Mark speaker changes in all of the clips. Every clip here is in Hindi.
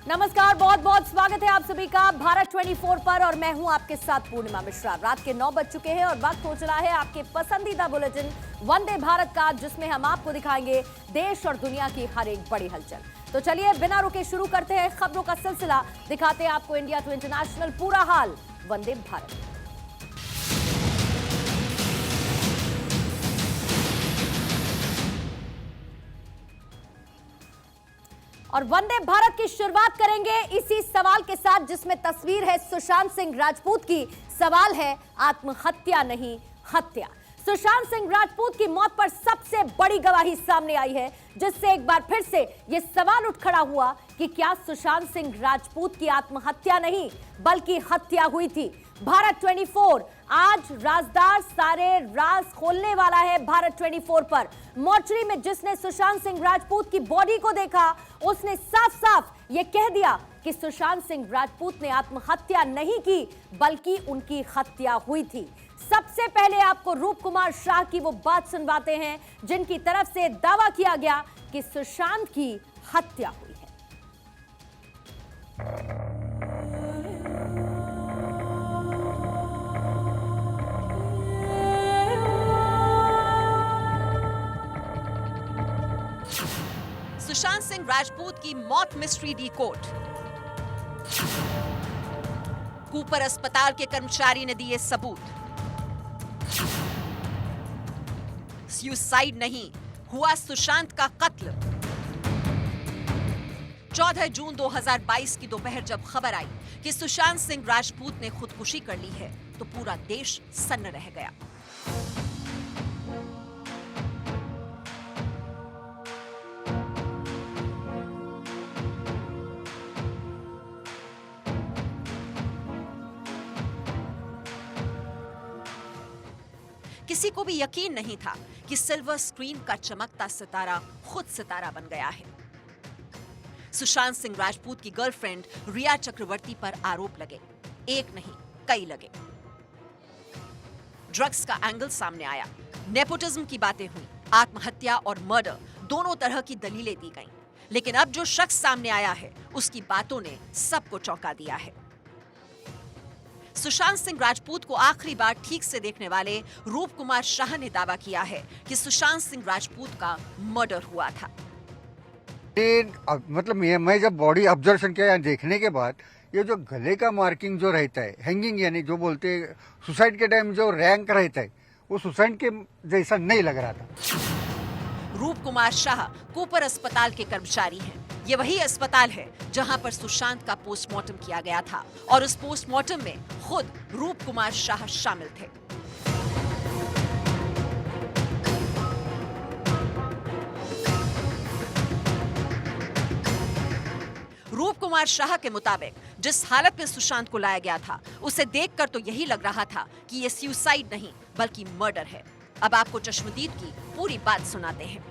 Speaker 1: नमस्कार, बहुत बहुत स्वागत है आप सभी का भारत 24 पर और मैं हूं आपके साथ पूर्णिमा मिश्रा। रात के 9 बज चुके हैं और वक्त हो चला है आपके पसंदीदा बुलेटिन वंदे भारत का, जिसमें हम आपको दिखाएंगे देश और दुनिया की हर एक बड़ी हलचल। तो चलिए बिना रुके शुरू करते हैं खबरों का सिलसिला। दिखाते हैं आपको इंडिया टू इंटरनेशनल पूरा हाल वंदे भारत। और वंदे भारत की शुरुआत करेंगे इसी सवाल के साथ, जिसमें तस्वीर है सुशांत सिंह राजपूत की। सवाल है आत्महत्या नहीं हत्या। सुशांत सिंह राजपूत की मौत पर सबसे बड़ी गवाही सामने आई है, जिससे एक बार फिर से यह सवाल उठ खड़ा हुआ कि क्या सुशांत सिंह राजपूत की आत्महत्या नहीं बल्कि हत्या हुई थी। भारत 24 आज राजदार सारे राज खोलने वाला है। भारत 24 पर मोर्चरी में जिसने सुशांत सिंह राजपूत की बॉडी को देखा, उसने साफ साफ यह कह दिया कि सुशांत सिंह राजपूत ने आत्महत्या नहीं की बल्कि उनकी हत्या हुई थी। सबसे पहले आपको रूप कुमार शाह की वो बात सुनवाते हैं जिनकी तरफ से दावा किया गया कि सुशांत की हत्या हुई है।
Speaker 2: सुशांत सिंह राजपूत की मौत मिस्ट्री डीकोड। कूपर अस्पताल के कर्मचारी ने दिए सबूत। सुसाइड नहीं, हुआ सुशांत का कत्ल। 14 जून 2022 की दोपहर जब खबर आई कि सुशांत सिंह राजपूत ने खुदकुशी कर ली है, तो पूरा देश सन्न रह गया। किसी को भी यकीन नहीं था कि सिल्वर स्क्रीन का चमकता सितारा खुद सितारा बन गया है। सुशांत सिंह राजपूत की गर्लफ्रेंड रिया चक्रवर्ती पर आरोप लगे, एक नहीं कई लगे। ड्रग्स का एंगल सामने आया, नेपोटिज्म की बातें हुई, आत्महत्या और मर्डर दोनों तरह की दलीलें दी गईं। लेकिन अब जो शख्स सामने आया है, उसकी बातों ने सबको चौंका दिया है। सुशांत सिंह राजपूत को आखिरी बार ठीक से देखने वाले रूप कुमार शाह ने दावा किया है कि सुशांत सिंह राजपूत का मर्डर हुआ था।
Speaker 3: मतलब मैं जब बॉडी ऑब्जर्वेशन किया देखने के बाद, ये जो गले का मार्किंग जो रहता है, हैंगिंग यानी जो बोलते हैं सुसाइड के टाइम जो रैंक रहता है, वो सुसाइड के जैसा नहीं लग रहा था।
Speaker 2: रूप कुमार शाह कूपर अस्पताल के कर्मचारी हैं। ये वही अस्पताल है जहां पर सुशांत का पोस्टमार्टम किया गया था और उस पोस्टमार्टम में खुद रूप कुमार शाह शामिल थे। रूप कुमार शाह के मुताबिक जिस हालत में सुशांत को लाया गया था, उसे देखकर तो यही लग रहा था कि ये सुसाइड नहीं बल्कि मर्डर है। अब आपको चश्मदीद की पूरी बात सुनाते हैं।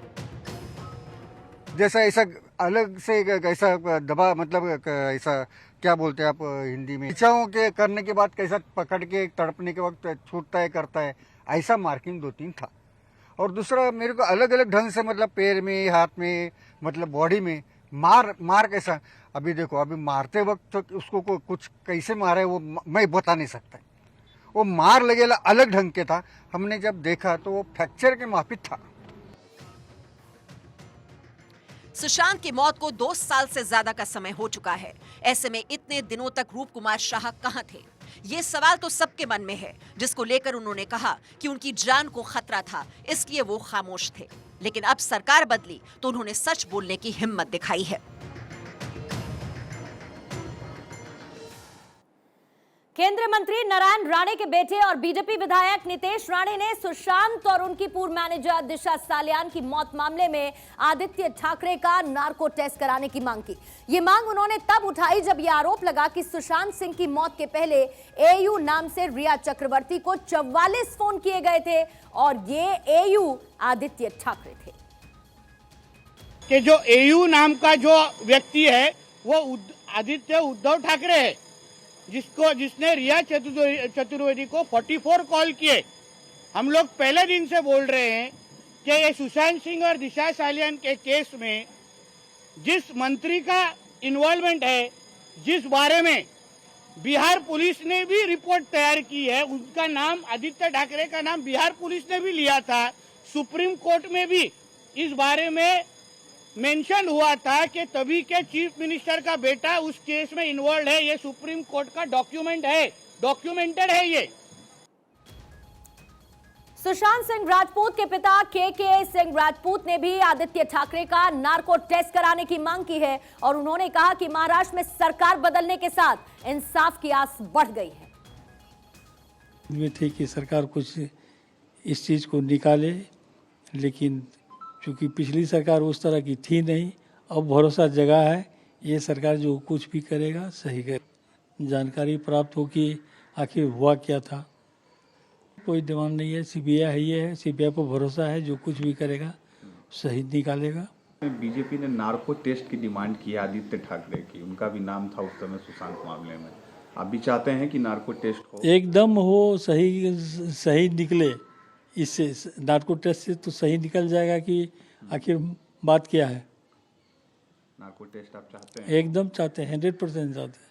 Speaker 3: जैसा ऐसा अलग से कैसा दबा, मतलब ऐसा क्या बोलते हैं आप हिंदी में, इच्छाओं के करने के बाद कैसा पकड़ के तड़पने के वक्त छूटता है करता है, ऐसा मार्किंग 2-3 था। और दूसरा मेरे को अलग अलग ढंग से, मतलब पैर में, हाथ में, मतलब बॉडी में मार कैसा। अभी देखो, अभी मारते वक्त तो उसको कुछ कैसे मारा है वो मैं बता नहीं सकता। वो मार लगेला अलग ढंग के था। हमने जब देखा तो वो फ्रैक्चर के माफिक था।
Speaker 2: सुशांत की मौत को 2 साल से ज्यादा का समय हो चुका है। ऐसे में इतने दिनों तक रूप कुमार शाह कहां थे? ये सवाल तो सबके मन में है, जिसको लेकर उन्होंने कहा कि उनकी जान को खतरा था, इसलिए वो खामोश थे। लेकिन अब सरकार बदली तो उन्होंने सच बोलने की हिम्मत दिखाई है।
Speaker 1: केंद्रीय मंत्री नारायण राणे के बेटे और बीजेपी विधायक नितेश राणे ने सुशांत और उनकी पूर्व मैनेजर दिशा सालियान की मौत मामले में आदित्य ठाकरे का नार्को टेस्ट कराने की मांग की। ये मांग उन्होंने तब उठाई जब यह आरोप लगा कि सुशांत सिंह की मौत के पहले एयू नाम से रिया चक्रवर्ती को 44 फोन किए गए थे और ये एयू आदित्य ठाकरे थे।
Speaker 4: कि जो एयू नाम का जो व्यक्ति है वो आदित्य उद्धव ठाकरे है, जिसने रिया चतुर्वेदी को 44 कॉल किए। हम लोग पहले दिन से बोल रहे हैं कि ये सुशांत सिंह और दिशा सालियान के केस में जिस मंत्री का इन्वॉल्वमेंट है, जिस बारे में बिहार पुलिस ने भी रिपोर्ट तैयार की है, उनका नाम आदित्य ठाकरे का नाम बिहार पुलिस ने भी लिया था। सुप्रीम कोर्ट में भी इस बारे में मेंशन हुआ था कि तभी के चीफ मिनिस्टर का बेटा उस केस में इन्वॉल्व है। ये सुप्रीम कोर्ट का डॉक्यूमेंट है, डॉक्यूमेंटेड है ये।
Speaker 1: सुशांत सिंह राजपूत के पिता के सिंह राजपूत ने भी आदित्य ठाकरे का नार्को टेस्ट कराने की मांग की है और उन्होंने कहा कि महाराष्ट्र में सरकार बदलने के साथ इंसाफ की आस बढ़ गई है।
Speaker 5: में थे कि सरकार कुछ इस चीज को निकाले, लेकिन चूंकि पिछली सरकार उस तरह की थी नहीं, अब भरोसा जगा है ये सरकार जो कुछ भी करेगा सही करे। जानकारी प्राप्त हो कि आखिर हुआ क्या था। कोई डिमांड नहीं है, सीबीआई है, ये है, सीबीआई पर भरोसा है, जो कुछ भी करेगा सही निकालेगा।
Speaker 6: बीजेपी ने नार्को टेस्ट की डिमांड की है आदित्य ठाकरे की, उनका भी नाम था उस समय सुशांत मामले में। आप भी चाहते हैं कि नार्को टेस्ट हो?
Speaker 5: एकदम हो, सही निकले। इससे नार्को टेस्ट से तो सही निकल जाएगा कि आखिर बात क्या है।
Speaker 6: नार्को टेस्ट आप चाहते हैं?
Speaker 5: एकदम चाहते हैं, 100% चाहते हैं।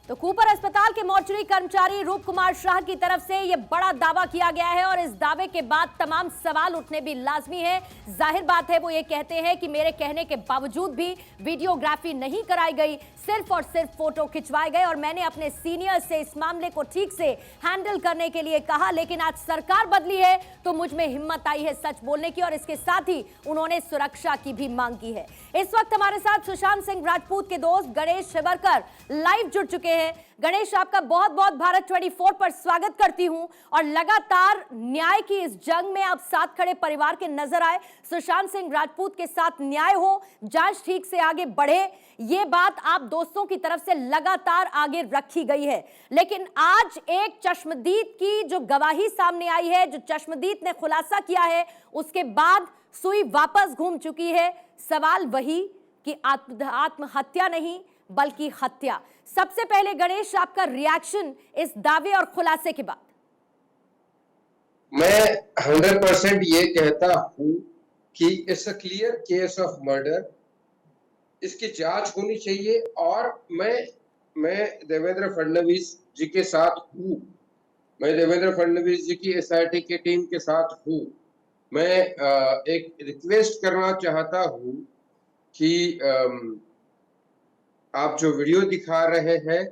Speaker 1: तो कूपर अस्पताल के मॉर्चरी कर्मचारी रूप कुमार शाह की तरफ से यह बड़ा दावा किया गया है और इस दावे के बाद तमाम सवाल उठने भी लाजमी है। जाहिर बात है, वो ये कहते हैं कि मेरे कहने के बावजूद भी वीडियोग्राफी नहीं कराई गई, सिर्फ और सिर्फ फोटो खिंचवाए गए और मैंने अपने सीनियर से इस मामले को ठीक से हैंडल करने के लिए कहा, लेकिन आज सरकार बदली है तो मुझ में हिम्मत आई है सच बोलने की और इसके साथ ही उन्होंने सुरक्षा की भी मांग की है। इस वक्त हमारे साथ सुशांत सिंह राजपूत के दोस्त गणेश शिवरकर लाइव जुड़ चुके हैं। गणेश, आपका बहुत बहुत भारत 24 पर स्वागत करती हूं और लगातार न्याय की इस जंग में आप साथ खड़े परिवार के नजर आए। सुशांत सिंह राजपूत के साथ न्याय हो, जांच ठीक से आगे बढ़े, ये बात आप दोस्तों की तरफ से लगातार आगे रखी गई है। लेकिन आज एक चश्मदीद की जो गवाही सामने आई है, जो चश्मदीद ने खुलासा किया है, उसके बाद सुई वापस घूम चुकी है। सवाल वही कि आत्महत्या नहीं बल्कि हत्या। सबसे पहले गणेश, आपका रिएक्शन इस दावे और खुलासे के बाद?
Speaker 7: मैं 100% ये कहता हूं कि it's a clear case of murder, इसकी जांच होनी चाहिए और मैं देवेंद्र फडणवीस जी के साथ हूं। मैं देवेंद्र फडणवीस जी की एसआईटी की टीम के साथ हूं। मैं एक रिक्वेस्ट करना चाहता हूं कि आप जो वीडियो दिखा रहे हैं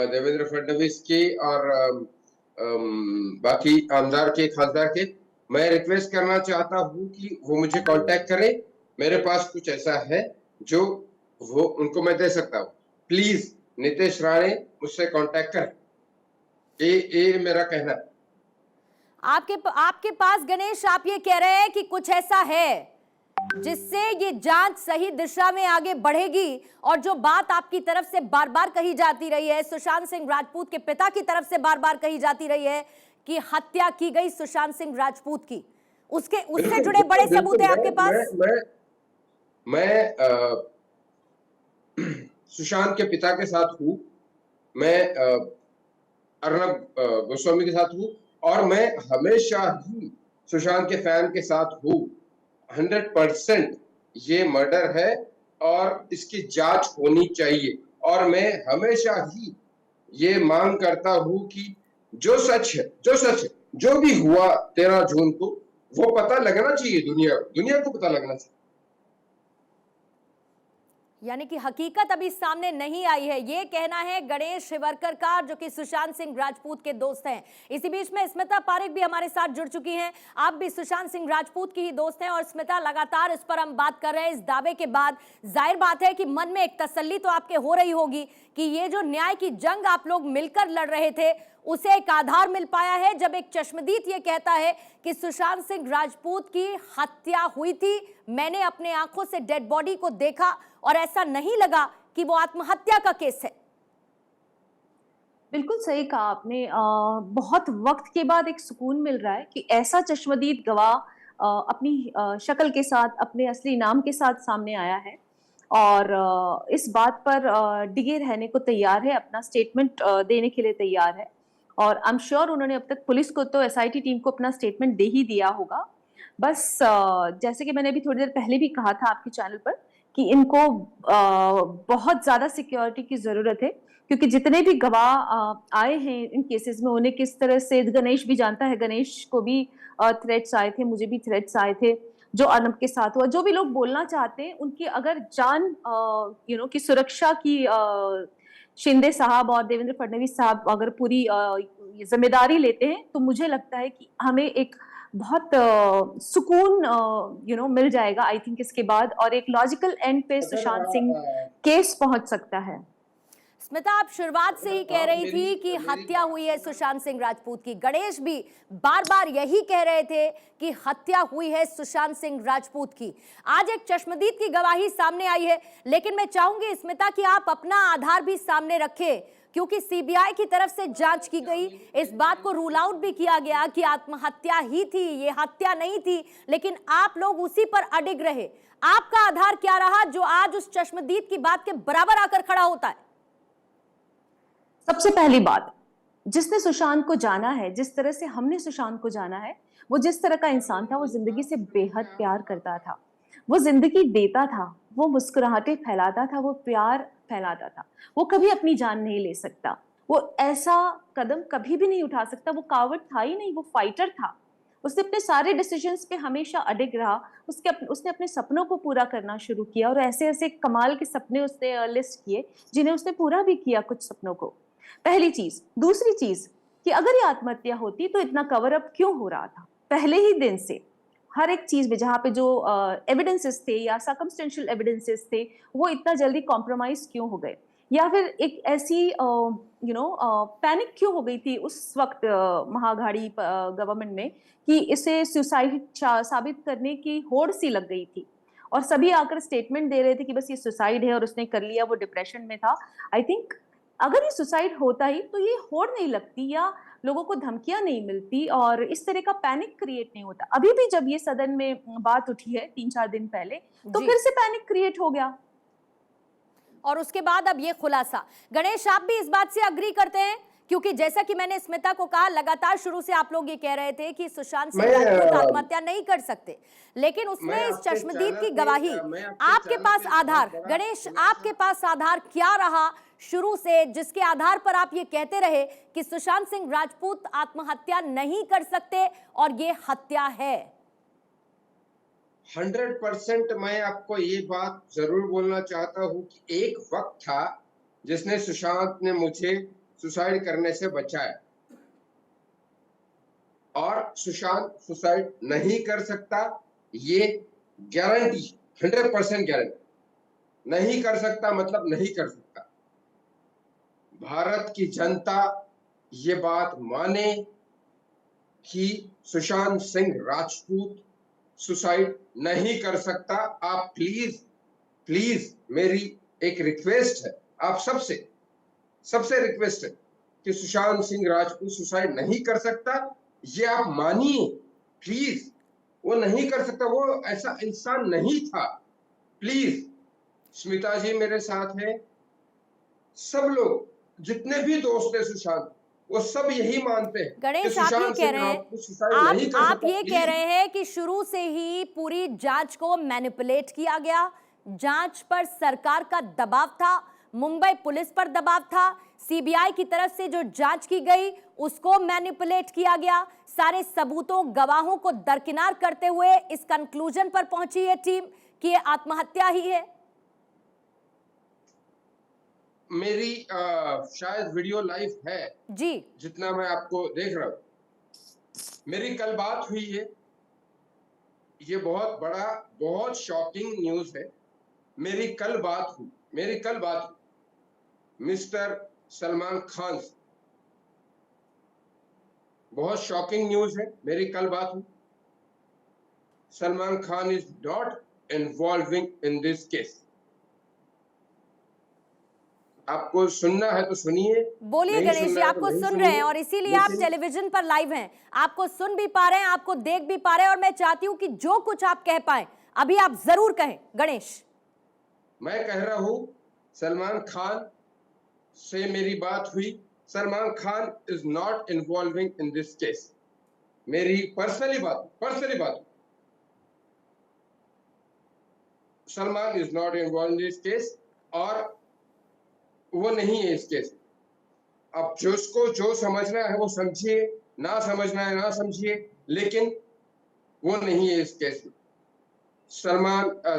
Speaker 7: देवेंद्र फडणवीस के और बाकी आमदार के, खासदार के, मैं रिक्वेस्ट करना चाहता हूं कि वो मुझे कांटेक्ट करें। मेरे पास कुछ ऐसा है जो वो उनको मैं दे सकता हूं। प्लीज नितेश राणे मुझसे कांटेक्ट करें, ये मेरा कहना है।
Speaker 1: आपके पास गणेश, आप ये कह रहे हैं कि कुछ ऐसा है जिससे ये जांच सही दिशा में आगे बढ़ेगी और जो बात आपकी तरफ से बार बार कही जाती रही है, सुशांत सिंह राजपूत के पिता की तरफ से बार बार कही जाती रही है कि हत्या की गई सुशांत सिंह राजपूत की, उससे जुड़े बड़े सबूत हैं आपके पास?
Speaker 7: मैं सुशांत के पिता के साथ हूँ, मैं अर्नब गोस्वामी के साथ हूँ और मैं हमेशा ही सुशांत के फैन के साथ हूँ। 100% ये मर्डर है और इसकी जांच होनी चाहिए और मैं हमेशा ही ये मांग करता हूं कि जो सच है, जो भी हुआ 13 जून को, वो पता लगना चाहिए, दुनिया को पता लगना चाहिए।
Speaker 1: यानी कि हकीकत अभी सामने नहीं आई है, ये कहना है गणेश शिवरकर का, जो कि सुशांत सिंह राजपूत के दोस्त हैं। इसी बीच में स्मिता पारेख भी हमारे साथ जुड़ चुकी हैं। आप भी सुशांत सिंह राजपूत की ही दोस्त हैं और स्मिता, लगातार इस पर हम बात कर रहे हैं। इस दावे के बाद जाहिर बात है कि मन में एक तसल्ली तो आपके हो रही होगी कि ये जो न्याय की जंग आप लोग मिलकर लड़ रहे थे, उसे एक आधार मिल पाया है जब एक चश्मदीद ये कहता है कि सुशांत सिंह राजपूत की हत्या हुई थी, मैंने अपने आंखों से डेड बॉडी को देखा और ऐसा नहीं लगा कि वो आत्महत्या का केस है।
Speaker 8: बिल्कुल सही कहा आपने। बहुत वक्त के बाद एक सुकून मिल रहा है कि ऐसा चश्मदीद गवाह अपनी शक्ल के साथ, अपने असली नाम के साथ सामने आया है और इस बात पर डिगे रहने को तैयार है, अपना स्टेटमेंट देने के लिए तैयार है और आई एम श्योर उन्होंने अब तक पुलिस को तो एसआईटी टीम को अपना स्टेटमेंट दे ही दिया होगा। बस जैसे कि मैंने अभी थोड़ी देर पहले भी कहा था आपके चैनल पर कि इनको बहुत ज्यादा सिक्योरिटी की जरूरत है, क्योंकि जितने भी गवाह आए हैं इन केसेस में, उन्हें किस तरह से, गणेश भी जानता है, गणेश को भी थ्रेट्स आए थे, मुझे भी थ्रेट्स आए थे, जो अर्नब के साथ हुआ, जो भी लोग बोलना चाहते हैं उनकी अगर जान की सुरक्षा की शिंदे साहब और देवेंद्र फडणवीस साहब अगर पूरी जिम्मेदारी लेते हैं, तो मुझे लगता है कि हमें एक बहुत सुकून मिल जाएगा आई थिंक इसके बाद, और एक लॉजिकल एंड पे सुशांत सिंह केस पहुंच सकता है।
Speaker 1: स्मिता, आप शुरुआत से ही कह रही थी कि हत्या हुई है सुशांत सिंह राजपूत की। गणेश भी बार बार यही कह रहे थे कि हत्या हुई है सुशांत सिंह राजपूत की। आज एक चश्मदीद की गवाही सामने आई है, लेकिन मैं चाहूंगी स्मिता कि आप अपना आधार भी सामने रखें, क्योंकि सीबीआई की तरफ से जांच की गई, इस बात को रूल आउट भी किया गया कि आत्महत्या ही थी, ये हत्या नहीं थी, लेकिन आप लोग उसी पर अडिग रहे। आपका आधार क्या रहा जो आज उस चश्मदीद की बात के बराबर आकर खड़ा होता है?
Speaker 8: सबसे पहली बात, जिसने सुशांत को जाना है, जिस तरह से हमने सुशांत को जाना है, वो जिस तरह का इंसान था, वो जिंदगी से बेहद प्यार करता था, वो जिंदगी देता था, वो मुस्कुराहटें फैलाता था, वो प्यार फैलाता था। वो कभी अपनी जान नहीं ले सकता, वो ऐसा कदम कभी भी नहीं उठा सकता। वो कावर्ड था ही नहीं, वो फाइटर था। उसने अपने सारे डिसीजंस पे हमेशा अडिग रहा। उसने अपने सपनों को पूरा करना शुरू किया, और ऐसे ऐसे कमाल के सपने उसने लिस्ट किए, जिन्हें उसने पूरा भी किया कुछ सपनों को। पहली चीज। दूसरी चीज कि अगर ये आत्महत्या होती तो इतना कवर अप क्यों हो रहा था पहले ही दिन से? हर एक चीज में जहां पे जो एविडेंसेस थे या सर्कमस्टेंशियल एविडेंसेस थे, वो इतना जल्दी कॉम्प्रोमाइज क्यों हो गए? या फिर एक ऐसी पैनिक क्यों हो गई थी उस वक्त महाअघाड़ी गवर्नमेंट में कि इसे सुसाइड साबित करने की होड़ सी लग गई थी, और सभी आकर स्टेटमेंट दे रहे थे कि बस ये सुसाइड है और उसने कर लिया, वो डिप्रेशन में था। आई थिंक अगर ये सुसाइड होता ही तो ये होड़ नहीं लगती, या लोगों को धमकियां नहीं मिलती, और इस तरह का पैनिक क्रिएट नहीं होता। अभी भी जब ये सदन में बात उठी है 3-4 दिन पहले, तो फिर से पैनिक क्रिएट हो गया,
Speaker 1: और उसके बाद अब ये खुलासा। गणेश, आप भी इस बात से अग्री करते हैं? क्योंकि जैसा कि मैंने स्मिता को कहा, लगातार शुरू से आप लोग ये कह रहे थे कि सुशांत सिंह राजपूत आत्महत्या नहीं कर सकते, लेकिन उसने इस चश्मदीद की गवाही, आपके पास आधार, गणेश आपके पास आधार क्या रहा शुरू से, जिसके आधार पर आप ये कहते रहे कि सुशांत सिंह राजपूत आत्महत्या नहीं कर सकते और ये हत्या है?
Speaker 7: 100% मैं आपको ये बात जरूर बोलना चाहता हूँ कि एक वक्त था जिसने सुशांत ने मुझे सुसाइड करने से बचाया, और सुशांत सुसाइड नहीं कर सकता, ये गारंटी, 100% गारंटी। नहीं कर सकता मतलब नहीं कर सकता। भारत की जनता ये बात माने कि सुशांत सिंह राजपूत सुसाइड नहीं कर सकता। आप प्लीज मेरी एक रिक्वेस्ट है, आप सबसे रिक्वेस्ट है कि सुशांत सिंह राजपूत सुसाइड नहीं कर सकता, ये आप मानिए प्लीज। वो नहीं कर सकता, वो ऐसा इंसान नहीं था। प्लीज, स्मिता जी मेरे साथ है, सब लोग जितने भी दोस्त है सुशांत, वो सब यही मानते हैं।
Speaker 1: गणेश, आप ये कह रहे हैं, आप ये कह रहे हैं कि शुरू से ही पूरी जांच को मैनिपुलेट किया गया, जांच पर सरकार का दबाव था, मुंबई पुलिस पर दबाव था, सीबीआई की तरफ से जो जांच की गई उसको मैनिपुलेट किया गया, सारे सबूतों गवाहों को दरकिनार करते हुए इस कंक्लूजन पर पहुंची है टीम कि ये आत्महत्या ही है।
Speaker 7: मेरी शायद वीडियो लाइव है
Speaker 1: जी,
Speaker 7: जितना मैं आपको देख रहा हूं। मेरी कल बात हुई है, ये बहुत बड़ा, बहुत शॉकिंग न्यूज है। मेरी कल बात हुई मिस्टर सलमान खान से। बहुत शॉकिंग न्यूज है, मेरी कल बात हुई। Salman Khan is not involving in this case. आपको सुनना है तो सुनिए।
Speaker 1: बोलिए गणेश जी, आपको सुन रहे हैं और इसीलिए आप टेलीविजन पर लाइव हैं, आपको सुन भी पा रहे हैं, आपको देख भी पा रहे हैं, और मैं चाहती हूं कि जो कुछ आप कह पाए अभी आप जरूर कहें। गणेश,
Speaker 7: मैं कह रहा हूं, सलमान खान से मेरी बात हुई। Salman Khan is not involving in this case. मेरी पर्सनली बात Salman is not involve in this case, और वो नहीं है इस केस। अब जिसको जो समझना है वो समझिए, ना समझना है ना समझिए, लेकिन वो नहीं है इस केस में।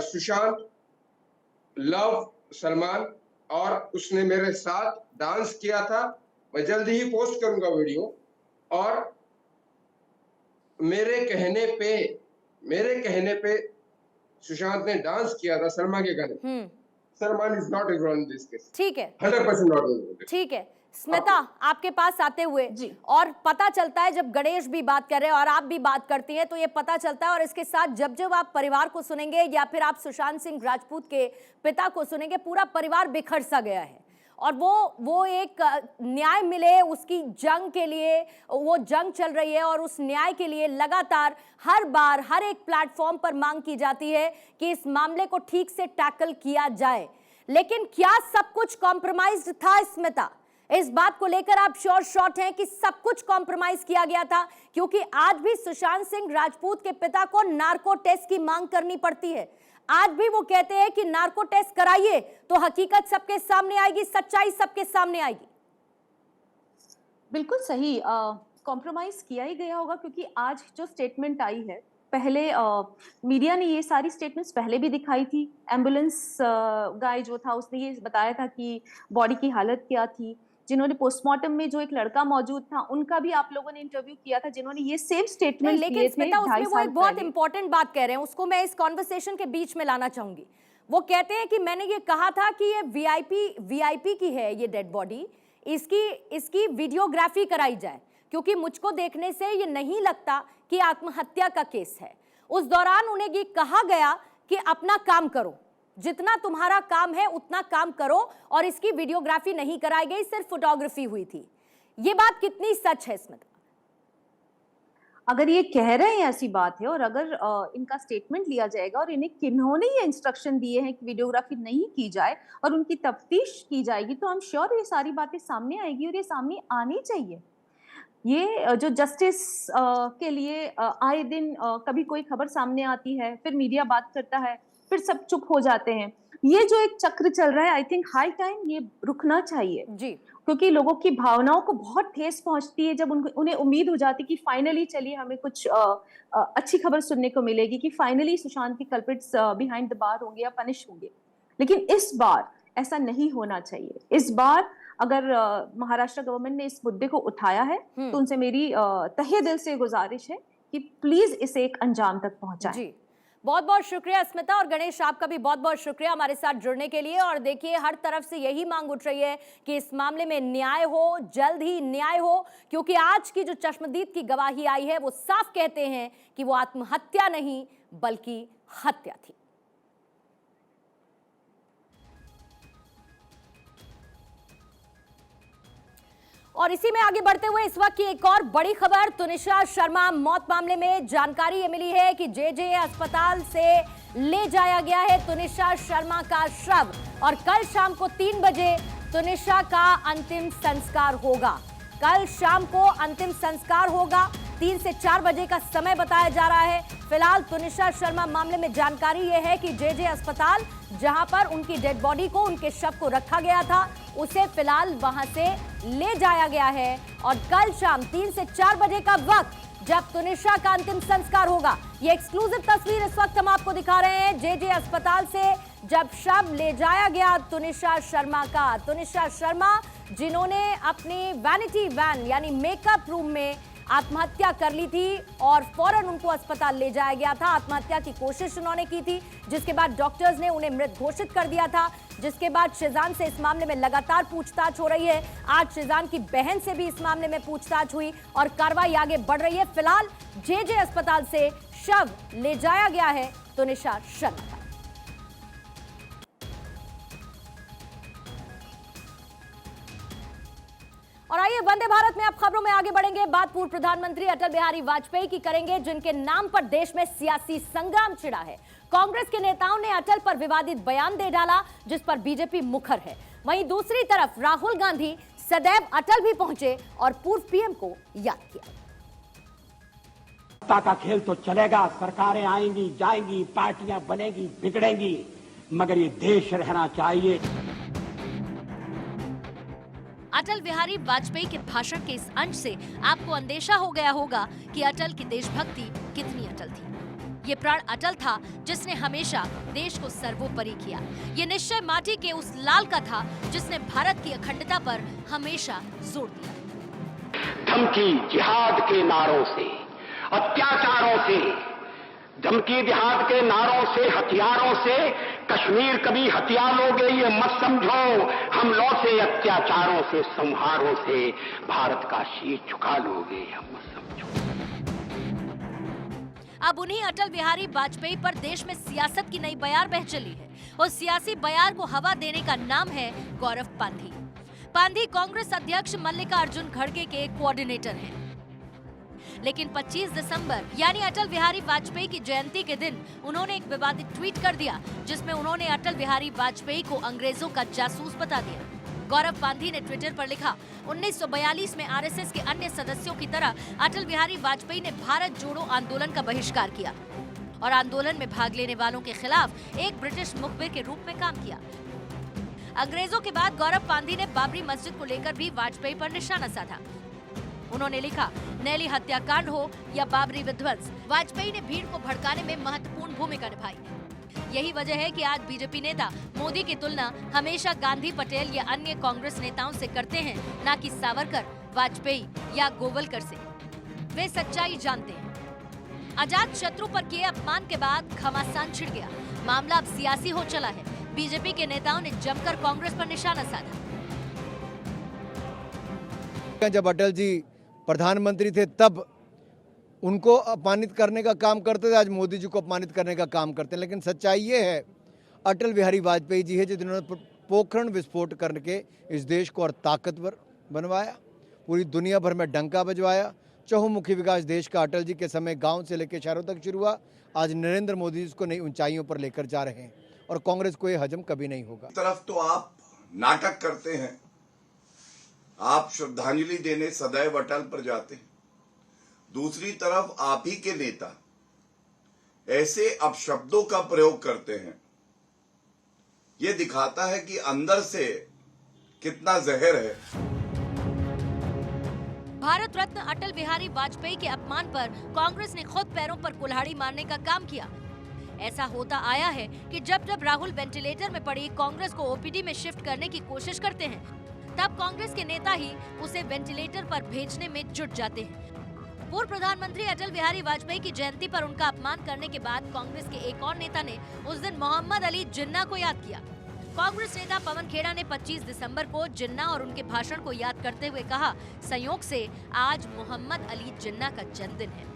Speaker 7: सुशांत लव सलमान, और उसने मेरे साथ डांस किया था। मैं जल्दी ही पोस्ट करूंगा वीडियो, और मेरे कहने पे सुशांत ने डांस किया था सलमान के गाने। Salman is not involve in this case.
Speaker 1: ठीक है,
Speaker 7: 100% नॉट इन्वॉल्व।
Speaker 1: ठीक है। स्मिता, आपके पास आते हुए
Speaker 8: जी।
Speaker 1: और पता चलता है जब गणेश भी बात कर रहे हैं और आप भी बात करती हैं तो ये पता चलता है, और इसके साथ जब जब आप परिवार को सुनेंगे या फिर आप सुशांत सिंह राजपूत के पिता को सुनेंगे, पूरा परिवार बिखर सा गया है। और वो एक न्याय मिले उसकी जंग के लिए वो जंग चल रही है, और उस न्याय के लिए लगातार हर बार हर एक प्लेटफॉर्म पर मांग की जाती है कि इस मामले को ठीक से टैकल किया जाए। लेकिन क्या सब कुछ कॉम्प्रोमाइज्ड था? स्मिता, इस बात को लेकर आप श्योर शॉट हैं कि सब कुछ कॉम्प्रोमाइज किया गया था? क्योंकि आज भी सुशांत सिंह राजपूत के पिता को नार्को टेस्ट की मांग करनी पड़ती है। आज भी वो कहते हैं कि नार्को टेस्ट कराइए तो हकीकत सबके सामने आएगी, सच्चाई सबके सामने आएगी।
Speaker 8: बिल्कुल सही, कॉम्प्रोमाइज किया ही गया होगा, क्योंकि आज जो स्टेटमेंट आई है, पहले मीडिया ने ये सारी स्टेटमेंट्स पहले भी दिखाई थी। एम्बुलेंस गाय जो था उसने ये बताया था कि बॉडी की हालत क्या थी। जिन्होंने पोस्टमार्टम में जो एक लड़का मौजूद था उनका भी आप लोगों ने इंटरव्यू किया था, जिन्होंने ये सेम स्टेटमेंट दिए थे।
Speaker 1: लेकिन स्मिता, उसमें वो एक बहुत इंपॉर्टेंट बात कह रहे हैं, उसको मैं इस कॉन्वर्सेशन के बीच में लाना चाहूंगी। वो कहते हैं कि मैंने ये कहा था कि ये वीआईपी की है ये डेड बॉडी, इसकी वीडियोग्राफी कराई जाए, क्योंकि मुझको देखने से ये नहीं लगता कि आत्महत्या का केस है। उस दौरान उन्हें ये कहा गया कि अपना काम करो, जितना तुम्हारा काम है उतना काम करो, और इसकी वीडियोग्राफी नहीं कराई गई, सिर्फ फोटोग्राफी हुई थी। ये बात कितनी सच है स्मिता?
Speaker 8: अगर ये कह रहे हैं ऐसी बात है, और अगर इनका स्टेटमेंट लिया जाएगा और इन्हें किन्होंने ये इंस्ट्रक्शन दिए हैं कि वीडियोग्राफी नहीं की जाए और उनकी तफ्तीश की जाएगी, तो हम श्योर ये सारी बातें सामने आएगी, और ये सामने आनी चाहिए। ये जो जस्टिस के लिए आए दिन कभी कोई खबर सामने आती है, फिर मीडिया बात करता है, फिर सब चुप हो जाते हैं। ये जो एक चक्र चल रहा है, आई थिंक हाई टाइम ये रुकना चाहिए
Speaker 1: जी,
Speaker 8: क्योंकि लोगों की भावनाओं को बहुत ठेस पहुंचती है जब उन्हें उम्मीद हो जाती कि फाइनली चलिए हमें कुछ अच्छी खबर सुनने को मिलेगी कि फाइनली सुशांत की कल्प्रिट्स बिहाइंड द बार होंगे या पनिश होंगे। लेकिन इस बार ऐसा नहीं होना चाहिए। इस बार अगर महाराष्ट्र गवर्नमेंट ने इस मुद्दे को उठाया है तो उनसे मेरी तहे दिल से गुजारिश है कि प्लीज इसे एक अंजाम तक पहुंचाएं।
Speaker 1: जी, बहुत बहुत शुक्रिया स्मिता, और गणेश आपका भी बहुत बहुत शुक्रिया हमारे साथ जुड़ने के लिए। और देखिए, हर तरफ से यही मांग उठ रही है कि इस मामले में न्याय हो, जल्द ही न्याय हो, क्योंकि आज की जो चश्मदीद की गवाही आई है वो साफ कहते हैं कि वो आत्महत्या नहीं बल्कि हत्या थी। और इसी में आगे बढ़ते हुए इस वक्त की एक और बड़ी खबर, तुनिशा शर्मा मौत मामले में जानकारी ये मिली है कि जेजे अस्पताल से ले जाया गया है तुनिशा शर्मा का शव, और कल शाम को 3 बजे तुनिशा का अंतिम संस्कार होगा। कल शाम को अंतिम संस्कार होगा, 3 से 4 बजे का समय बताया जा रहा है। फिलहाल तुनिशा शर्मा मामले में जानकारी यह है कि जेजे अस्पताल, जहां पर उनकी डेड बॉडी को, उनके शव को रखा गया था, उसे फिलहाल वहां से ले जाया गया है, और कल शाम 3 से 4 बजे का वक्त जब तुनिशा का अंतिम संस्कार होगा। ये एक्सक्लूसिव तस्वीर इस वक्त हम आपको दिखा रहे हैं जेजे अस्पताल से, जब शव ले जाया गया तुनिशा शर्मा का। तुनिशा शर्मा जिन्होंने अपनी वैनिटी वैन यानी मेकअप रूम में आत्महत्या कर ली थी, और फौरन उनको अस्पताल ले जाया गया था। आत्महत्या की कोशिश उन्होंने की थी, जिसके बाद डॉक्टर्स ने उन्हें मृत घोषित कर दिया था, जिसके बाद शेजान से इस मामले में लगातार पूछताछ हो रही है। आज शेजान की बहन से भी इस मामले में पूछताछ हुई और कार्रवाई आगे बढ़ रही है। फिलहाल जेजे अस्पताल से शव ले जाया गया है तुनिशा शर्मा का। और आइए वंदे भारत में अब खबरों में आगे बढ़ेंगे। बात पूर्व प्रधानमंत्री अटल बिहारी वाजपेयी की करेंगे, जिनके नाम पर देश में सियासी संग्राम छिड़ा है। कांग्रेस के नेताओं ने अटल पर विवादित बयान दे डाला, जिस पर बीजेपी मुखर है। वहीं दूसरी तरफ राहुल गांधी सदैव अटल भी पहुंचे और पूर्व पीएम को याद किया।
Speaker 9: सत्ता का खेल तो चलेगा, सरकारें आएंगी जाएंगी, पार्टियां बनेगी बिगड़ेंगी, मगर ये देश रहना चाहिए।
Speaker 1: अटल बिहारी वाजपेयी के भाषण के इस अंश से आपको अंदेशा हो गया होगा कि अटल की देशभक्ति कितनी अटल थी। ये प्राण अटल था जिसने हमेशा देश को सर्वोपरि किया। ये निश्चय माटी के उस लाल का था जिसने भारत की अखंडता पर हमेशा जोर दिया।
Speaker 9: धमकी जिहाद के नारों से, अत्याचारों से, धमकी जिहाद के नारों से, हथियारों से कश्मीर कभी हथिया लोगे ये मत समझो। हम लौटे अत्याचारों से, संहारों से भारत का शीश झुका लोगे ये मत समझो।
Speaker 1: अब उन्हीं अटल बिहारी वाजपेयी पर देश में सियासत की नई बयार बह चली है और सियासी बयार को हवा देने का नाम है गौरव पांधी। पांधी कांग्रेस अध्यक्ष मल्लिकार्जुन खड़गे के कोऑर्डिनेटर हैं। लेकिन 25 दिसंबर यानी अटल बिहारी वाजपेयी की जयंती के दिन उन्होंने एक विवादित ट्वीट कर दिया जिसमें उन्होंने अटल बिहारी वाजपेयी को अंग्रेजों का जासूस बता दिया। गौरव पांधी ने ट्विटर पर लिखा, 1942 में आरएसएस के अन्य सदस्यों की तरह अटल बिहारी वाजपेयी ने भारत जोड़ो आंदोलन का बहिष्कार किया और आंदोलन में भाग लेने वालों के खिलाफ एक ब्रिटिश मुखबिर के रूप में काम किया। अंग्रेजों के बाद गौरव पांधी ने बाबरी मस्जिद को लेकर भी वाजपेयी पर निशाना साधा। उन्होंने लिखा, नेली हत्याकांड हो या बाबरी विध्वंस, वाजपेयी ने भीड़ को भड़काने में महत्वपूर्ण भूमिका निभाई। यही वजह है कि आज बीजेपी नेता मोदी की तुलना हमेशा गांधी, पटेल या अन्य कांग्रेस नेताओं से करते हैं, न कि सावरकर, वाजपेयी या गोवलकर से। वे सच्चाई जानते हैं। अजात शत्रु पर किए अपमान के बाद घमासान छिड़ गया। मामला अब सियासी हो चला है। बीजेपी के नेताओं ने जमकर कांग्रेस पर निशाना साधा।
Speaker 10: जब अटल जी प्रधानमंत्री थे तब उनको अपमानित करने का काम करते थे, आज मोदी जी को अपमानित करने का काम करते हैं। लेकिन सच्चाई ये है, अटल बिहारी वाजपेयी जी है जिन्होंने पोखरण विस्फोट करके इस देश को और ताकतवर बनवाया, पूरी दुनिया भर में डंका बजवाया। चहुमुखी विकास देश का अटल जी के समय गांव से लेकर शहरों तक शुरू हुआ। आज नरेंद्र मोदी जी इसको नई ऊंचाइयों पर लेकर जा रहे हैं और कांग्रेस को ये हजम कभी नहीं होगा।
Speaker 11: तरफ तो आप नाटक करते हैं, आप श्रद्धांजलि देने सदैव अटल पर जाते हैं, दूसरी तरफ आप ही के नेता ऐसे अपशब्दों का प्रयोग करते हैं। यह दिखाता है कि अंदर से कितना जहर है।
Speaker 1: भारत रत्न अटल बिहारी वाजपेयी के अपमान पर कांग्रेस ने खुद पैरों पर कुल्हाड़ी मारने का काम किया। ऐसा होता आया है कि जब जब राहुल वेंटिलेटर में पड़ी कांग्रेस को ओपीडी में शिफ्ट करने की कोशिश करते हैं, तब कांग्रेस के नेता ही उसे वेंटिलेटर पर भेजने में जुट जाते हैं। पूर्व प्रधानमंत्री अटल बिहारी वाजपेयी की जयंती पर उनका अपमान करने के बाद कांग्रेस के एक और नेता ने उस दिन मोहम्मद अली जिन्ना को याद किया। कांग्रेस नेता पवन खेड़ा ने 25 दिसंबर को जिन्ना और उनके भाषण को याद करते हुए कहा, संयोग से आज मोहम्मद अली जिन्ना का जन्मदिन है।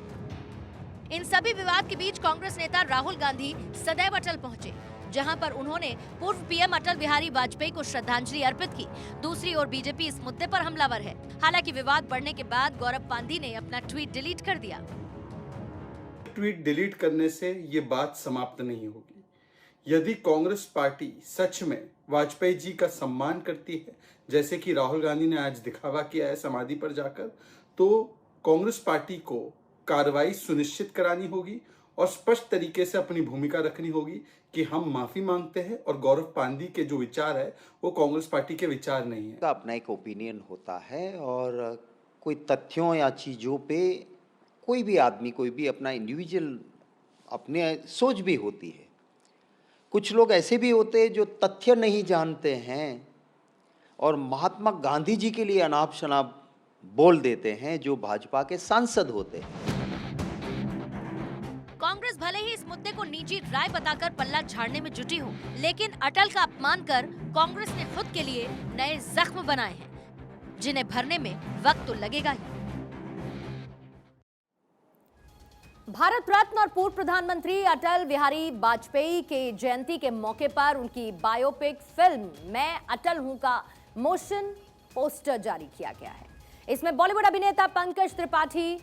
Speaker 1: इन सभी विवाद के बीच कांग्रेस नेता राहुल गांधी सदैव अटल पहुंचे, जहां पर उन्होंने पूर्व पीएम अटल बिहारी वाजपेयी को श्रद्धांजलि अर्पित की। दूसरी ओर बीजेपी इस मुद्दे पर हमलावर है। हालांकि विवाद बढ़ने के बाद गौरव पांधी ने अपना ट्वीट डिलीट कर दिया।
Speaker 12: ट्वीट डिलीट करने से ये बात समाप्त नहीं होगी। यदि कांग्रेस पार्टी सच में वाजपेयी जी का सम्मान करती है, जैसे कि राहुल गांधी ने आज दिखावा किया है समाधि पर जाकर, तो कांग्रेस पार्टी को कार्रवाई सुनिश्चित करानी होगी और स्पष्ट तरीके से अपनी भूमिका रखनी होगी कि हम माफी मांगते हैं और गौरव पांधी के जो विचार है वो कांग्रेस पार्टी के विचार नहीं है।
Speaker 13: अपना एक ओपिनियन होता है और कोई तथ्यों या चीज़ों पे कोई भी आदमी, कोई भी अपना इंडिविजुअल अपने सोच भी होती है। कुछ लोग ऐसे भी होते हैं जो तथ्य नहीं जानते हैं और महात्मा गांधी जी के लिए अनाप शनाप बोल देते हैं, जो भाजपा के सांसद होते हैं।
Speaker 1: कांग्रेस भले ही इस मुद्दे को निजी राय बताकर पल्ला झाड़ने में जुटी हो, लेकिन अटल का अपमान कर कांग्रेस ने खुद के लिए नए जख्म बनाए हैं, जिन्हें भरने में वक्त तो लगेगा ही। भारत रत्न और पूर्व प्रधानमंत्री अटल बिहारी वाजपेयी के जयंती के मौके पर उनकी बायोपिक फिल्म मैं अटल हूं का मोशन पोस्टर जारी किया गया है। इसमें बॉलीवुड अभिनेता पंकज त्रिपाठी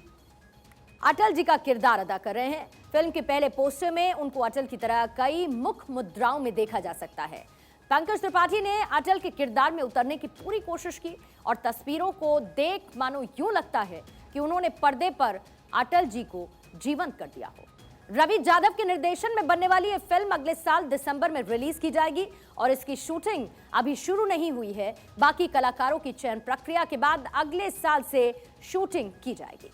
Speaker 1: अटल जी का किरदार अदा कर रहे हैं। फिल्म के पहले पोस्टर में उनको अटल की तरह कई मुख्य मुद्राओं में देखा जा सकता है। पंकज त्रिपाठी ने अटल के किरदार में उतरने की पूरी कोशिश की और तस्वीरों को देख मानो यूं लगता है कि उन्होंने पर्दे पर अटल जी को जीवंत कर दिया हो। रवि यादव के निर्देशन में बनने वाली ये फिल्म अगले साल दिसंबर में रिलीज की जाएगी और इसकी शूटिंग अभी शुरू नहीं हुई है। बाकी कलाकारों की चयन प्रक्रिया के बाद अगले साल से शूटिंग की जाएगी।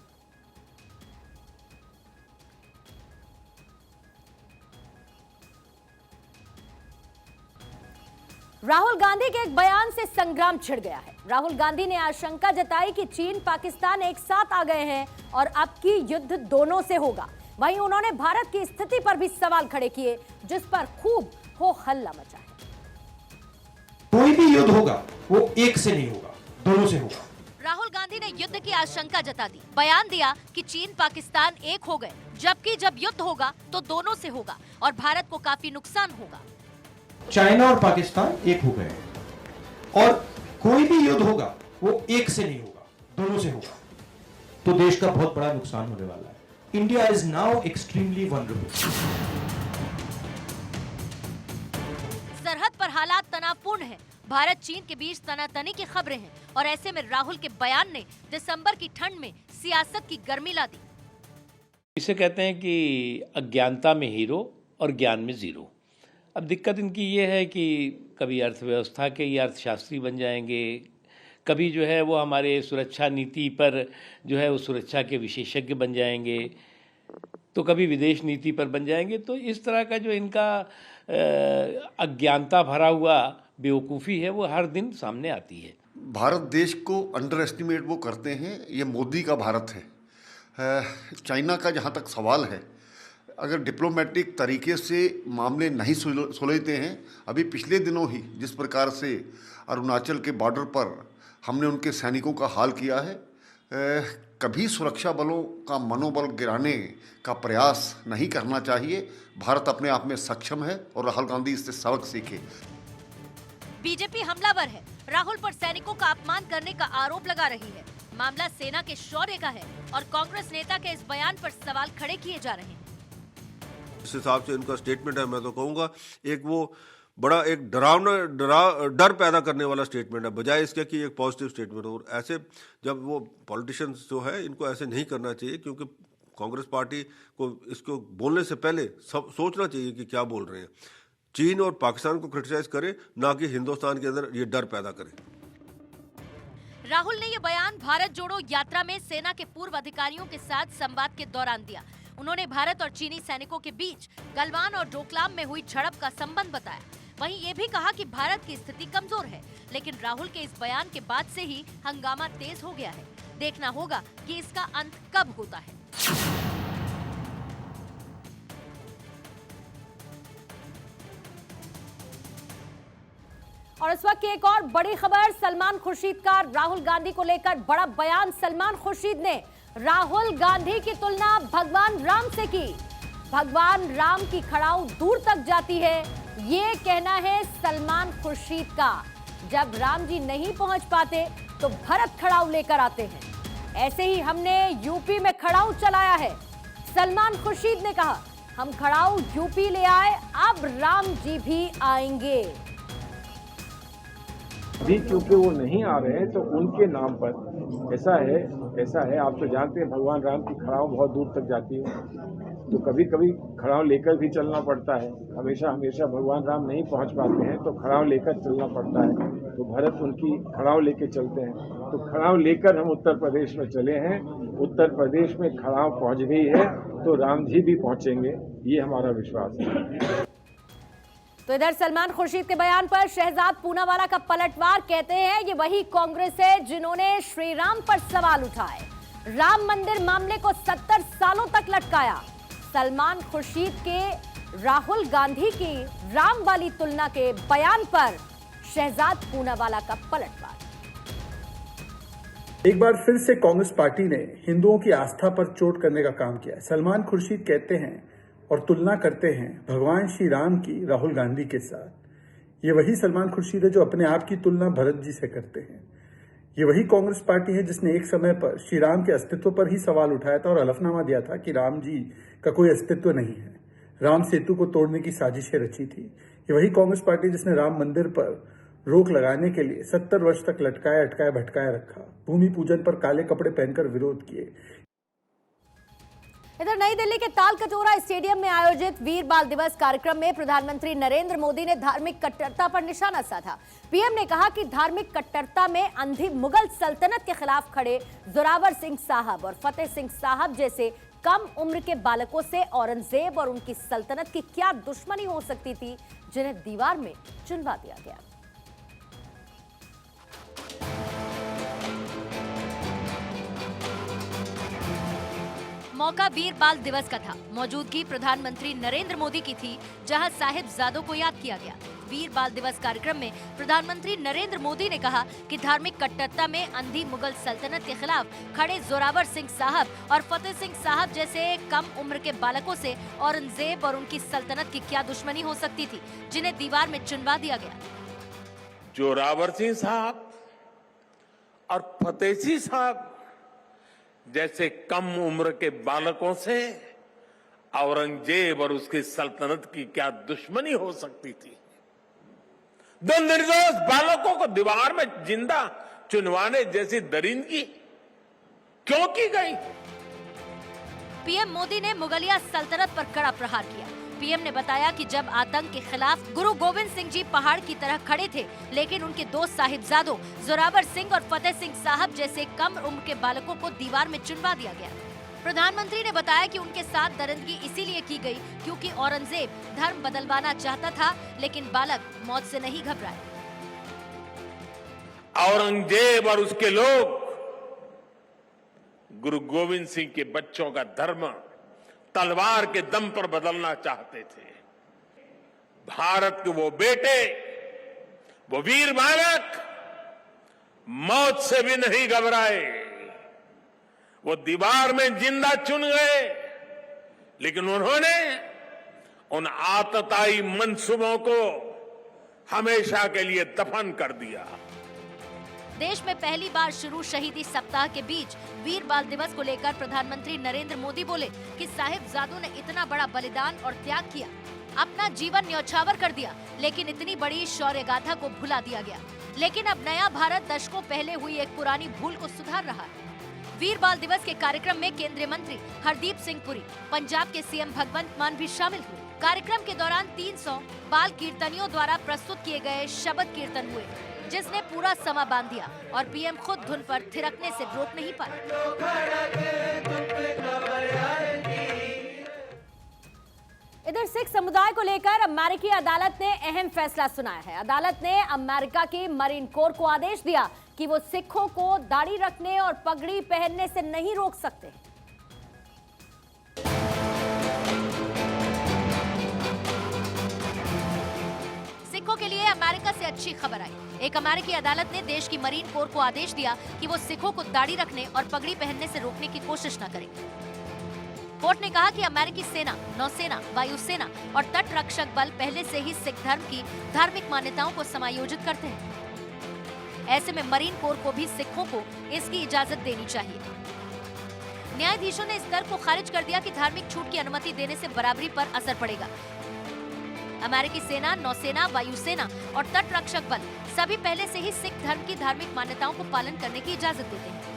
Speaker 1: राहुल गांधी के एक बयान से संग्राम छिड़ गया है। राहुल गांधी ने आशंका जताई कि चीन पाकिस्तान एक साथ आ गए हैं और अब की युद्ध दोनों से होगा। वहीं उन्होंने भारत की स्थिति पर भी सवाल खड़े किए, जिस पर खूब हो हल्ला मचा है।
Speaker 14: कोई भी युद्ध होगा वो एक से नहीं होगा, दोनों से होगा।
Speaker 1: राहुल गांधी ने युद्ध की आशंका जता दी। बयान दिया कि चीन पाकिस्तान एक हो गए, जबकि जब युद्ध होगा तो दोनों से होगा और भारत को काफी नुकसान होगा।
Speaker 14: चाइना और पाकिस्तान एक हो गए और कोई भी युद्ध होगा वो एक से नहीं होगा, दोनों से होगा, तो देश का बहुत बड़ा नुकसान होने वाला है। India is now extremely vulnerable.
Speaker 1: सरहद पर हालात तनावपूर्ण हैं। भारत चीन के बीच तनातनी की खबरें हैं और ऐसे में राहुल के बयान ने दिसंबर की ठंड में सियासत की गर्मी ला दी।
Speaker 5: इसे कहते हैं कि अज्ञानता में हीरो और ज्ञान में जीरो। अब दिक्कत इनकी ये है कि कभी अर्थव्यवस्था के ये अर्थशास्त्री बन जाएंगे, कभी जो है वो हमारे सुरक्षा नीति पर जो है वो सुरक्षा के विशेषज्ञ बन जाएंगे, तो कभी विदेश नीति पर बन जाएंगे। तो इस तरह का जो इनका अज्ञानता भरा हुआ बेवकूफ़ी है वो हर दिन सामने आती है।
Speaker 15: भारत देश को अंडर एस्टिमेट वो करते हैं, ये मोदी का भारत है। चाइना का जहाँ तक सवाल है, अगर डिप्लोमेटिक तरीके से मामले नहीं सुलझते हैं, अभी पिछले दिनों ही जिस प्रकार से अरुणाचल के बॉर्डर पर हमने उनके सैनिकों का हाल किया है, कभी सुरक्षा बलों का मनोबल गिराने का प्रयास नहीं करना चाहिए। भारत अपने आप में सक्षम है और राहुल गांधी इससे सबक सीखे।
Speaker 1: बीजेपी हमलावर है। राहुल पर सैनिकों का अपमान करने का आरोप लगा रही है। मामला सेना के शौर्य का है और कांग्रेस नेता के इस बयान पर सवाल खड़े किए जा रहे हैं।
Speaker 16: इस हिसाब से इनका स्टेटमेंट है, मैं तो कहूँगा एक वो बड़ा एक डर पैदा करने वाला स्टेटमेंट है, बजाय इसके कि एक पॉजिटिव स्टेटमेंट हो। और ऐसे जब वो पॉलिटिशियंस जो है इनको ऐसे नहीं करना चाहिए, क्योंकि कांग्रेस पार्टी को इसको बोलने से पहले सब सोचना चाहिए कि क्या बोल रहे हैं। चीन और पाकिस्तान को क्रिटिसाइज करें, ना कि हिंदुस्तान के अंदर ये डर पैदा करें।
Speaker 1: राहुल ने ये बयान भारत जोड़ो यात्रा में सेना के पूर्व अधिकारियों के साथ संवाद के दौरान दिया। उन्होंने भारत और चीनी सैनिकों के बीच गलवान और डोकलाम में हुई झड़प का संबंध बताया। वहीं ये भी कहा कि भारत की स्थिति कमजोर है, लेकिन राहुल के इस बयान के बाद से ही हंगामा तेज हो गया है। देखना होगा कि इसका अंत कब होता है। और इस वक्त की एक और बड़ी खबर, सलमान खुर्शीद का राहुल गांधी को लेकर बड़ा बयान। सलमान खुर्शीद ने राहुल गांधी की तुलना भगवान राम से की। भगवान राम की खड़ाऊ दूर तक जाती है, ये कहना है सलमान खुर्शीद का। जब राम जी नहीं पहुंच पाते तो भरत खड़ाऊ लेकर आते हैं। ऐसे ही हमने यूपी में खड़ाऊ चलाया है। सलमान खुर्शीद ने कहा, हम खड़ाऊ यूपी ले आए, अब राम जी भी आएंगे।
Speaker 17: अभी क्योंकि वो नहीं आ रहे हैं तो उनके नाम पर ऐसा है आप तो जानते हैं भगवान राम की खड़ाऊ बहुत दूर तक जाती है, तो कभी कभी खड़ाऊ लेकर भी चलना पड़ता है। हमेशा भगवान राम नहीं पहुंच पाते हैं तो खड़ाऊ लेकर चलना पड़ता है, तो भरत उनकी खड़ाऊ लेके चलते हैं। तो खड़ाऊ लेकर हम उत्तर प्रदेश में चले हैं। उत्तर प्रदेश में खड़ाऊ पहुंच गई है तो राम जी भी पहुंचेंगे, ये हमारा विश्वास है।
Speaker 1: तो इधर सलमान खुर्शीद के बयान पर शहजाद पूनावाला का पलटवार। कहते हैं ये वही कांग्रेस है जिन्होंने श्री राम पर सवाल उठाए, राम मंदिर मामले को 70 सालों तक लटकाया। सलमान खुर्शीद के राहुल गांधी की राम वाली तुलना के बयान पर शहजाद पूनावाला का पलटवार।
Speaker 12: एक बार फिर से कांग्रेस पार्टी ने हिंदुओं की आस्था पर चोट करने का काम किया है। सलमान खुर्शीद कहते हैं और तुलना करते हैं भगवान श्री राम की राहुल गांधी के साथ। ये वही सलमान खुर्शीद है जो अपने आप की तुलना भरत जी से करते हैं। ये वही कांग्रेस पार्टी है जिसने एक समय पर श्री राम के अस्तित्व पर ही सवाल उठाया था और हलफनामा दिया था कि राम जी का कोई अस्तित्व नहीं है, राम सेतु को तोड़ने की साजिशें रची थी। ये वही कांग्रेस पार्टी जिसने राम मंदिर पर रोक लगाने के लिए 70 वर्ष तक लटकाया अटकाया भटकाया रखा, भूमि पूजन पर काले कपड़े पहनकर विरोध किए।
Speaker 1: इधर नई दिल्ली के ताल कटोरा स्टेडियम में आयोजित वीर बाल दिवस कार्यक्रम में प्रधानमंत्री नरेंद्र मोदी ने धार्मिक कट्टरता पर निशाना साधा। पीएम ने कहा कि धार्मिक कट्टरता में अंधी मुगल सल्तनत के खिलाफ खड़े जोरावर सिंह साहब और फतेह सिंह साहब जैसे कम उम्र के बालकों से औरंगजेब और उनकी सल्तनत की क्या दुश्मनी हो सकती थी, जिन्हें दीवार में चुनवा दिया गया। मौका वीर बाल दिवस का था। मौजूदगी प्रधानमंत्री नरेंद्र मोदी की थी, जहां साहिबजादों को याद किया गया। वीर बाल दिवस कार्यक्रम में प्रधानमंत्री नरेंद्र मोदी ने कहा कि धार्मिक कट्टरता में अंधी मुगल सल्तनत के खिलाफ खड़े जोरावर सिंह साहब और फतेह सिंह साहब जैसे कम उम्र के बालकों से औरंगजेब और उनकी सल्तनत की क्या दुश्मनी हो सकती थी, जिन्हें दीवार में चुनवा दिया गया।
Speaker 18: जोरावर सिंह साहब और फतेह सिंह साहब जैसे कम उम्र के बालकों से औरंगजेब और उसकी सल्तनत की क्या दुश्मनी हो सकती थी। दो निर्दोष बालकों को दीवार में जिंदा चुनवाने जैसी दरिंदगी क्यों की गई?
Speaker 1: पीएम मोदी ने मुगलिया सल्तनत पर कड़ा प्रहार किया। पीएम ने बताया कि जब आतंक के खिलाफ गुरु गोविंद सिंह जी पहाड़ की तरह खड़े थे, लेकिन उनके दो साहिबजादों जोरावर सिंह और फतेह सिंह साहब जैसे कम उम्र के बालकों को दीवार में चुनवा दिया गया। प्रधानमंत्री ने बताया कि उनके साथ दरिंदगी इसीलिए की गई क्योंकि औरंगजेब धर्म बदलवाना चाहता था, लेकिन बालक मौत से नहीं घबराए।
Speaker 18: औरंगजेब और उसके लोग गुरु गोविंद सिंह के बच्चों का धर्म तलवार के दम पर बदलना चाहते थे। भारत के वो बेटे, वो वीर बालक मौत से भी नहीं घबराए। वो दीवार में जिंदा चुन गए, लेकिन उन्होंने उन आतताई मंसूबों को हमेशा के लिए दफन कर दिया।
Speaker 1: देश में पहली बार शुरू शहीदी सप्ताह के बीच वीर बाल दिवस को लेकर प्रधानमंत्री नरेंद्र मोदी बोले कि साहिबजादों ने इतना बड़ा बलिदान और त्याग किया, अपना जीवन न्यौछावर कर दिया, लेकिन इतनी बड़ी शौर्य गाथा को भुला दिया गया। लेकिन अब नया भारत दशकों पहले हुई एक पुरानी भूल को सुधार रहा है। वीर बाल दिवस के कार्यक्रम में केंद्रीय मंत्री हरदीप सिंह पुरी, पंजाब के सीएम भगवंत मान भी शामिल हुए। कार्यक्रम के दौरान 300 बाल कीर्तनियों द्वारा प्रस्तुत किए गए शबद कीर्तन हुए, जिसने पूरा समा बांध दिया और पीएम खुद धुन पर थिरकने से रोक नहीं पाए। इधर सिख समुदाय को लेकर अमेरिकी अदालत ने अहम फैसला सुनाया है। अदालत ने अमेरिका की मरीन कोर को आदेश दिया कि वो सिखों को दाढ़ी रखने और पगड़ी पहनने से नहीं रोक सकते। सिखों के लिए अमेरिका से अच्छी खबर आई। एक अमेरिकी अदालत ने देश की मरीन कोर को आदेश दिया कि वो सिखों को दाढ़ी रखने और पगड़ी पहनने से रोकने की कोशिश न करें। कोर्ट ने कहा कि अमेरिकी सेना, नौसेना, वायुसेना और तट रक्षक बल पहले से ही सिख धर्म की धार्मिक मान्यताओं को समायोजित करते हैं। ऐसे में मरीन कोर को भी सिखों को इसकी इजाजत देनी चाहिए। न्यायाधीशों ने इस तर्क को खारिज कर दिया कि धार्मिक छूट की अनुमति देने से बराबरी पर असर पड़ेगा। अमेरिकी सेना, नौसेना, वायुसेना और तट रक्षक बल सभी पहले से ही सिख धर्म की धार्मिक मान्यताओं को पालन करने की इजाजत देते हैं।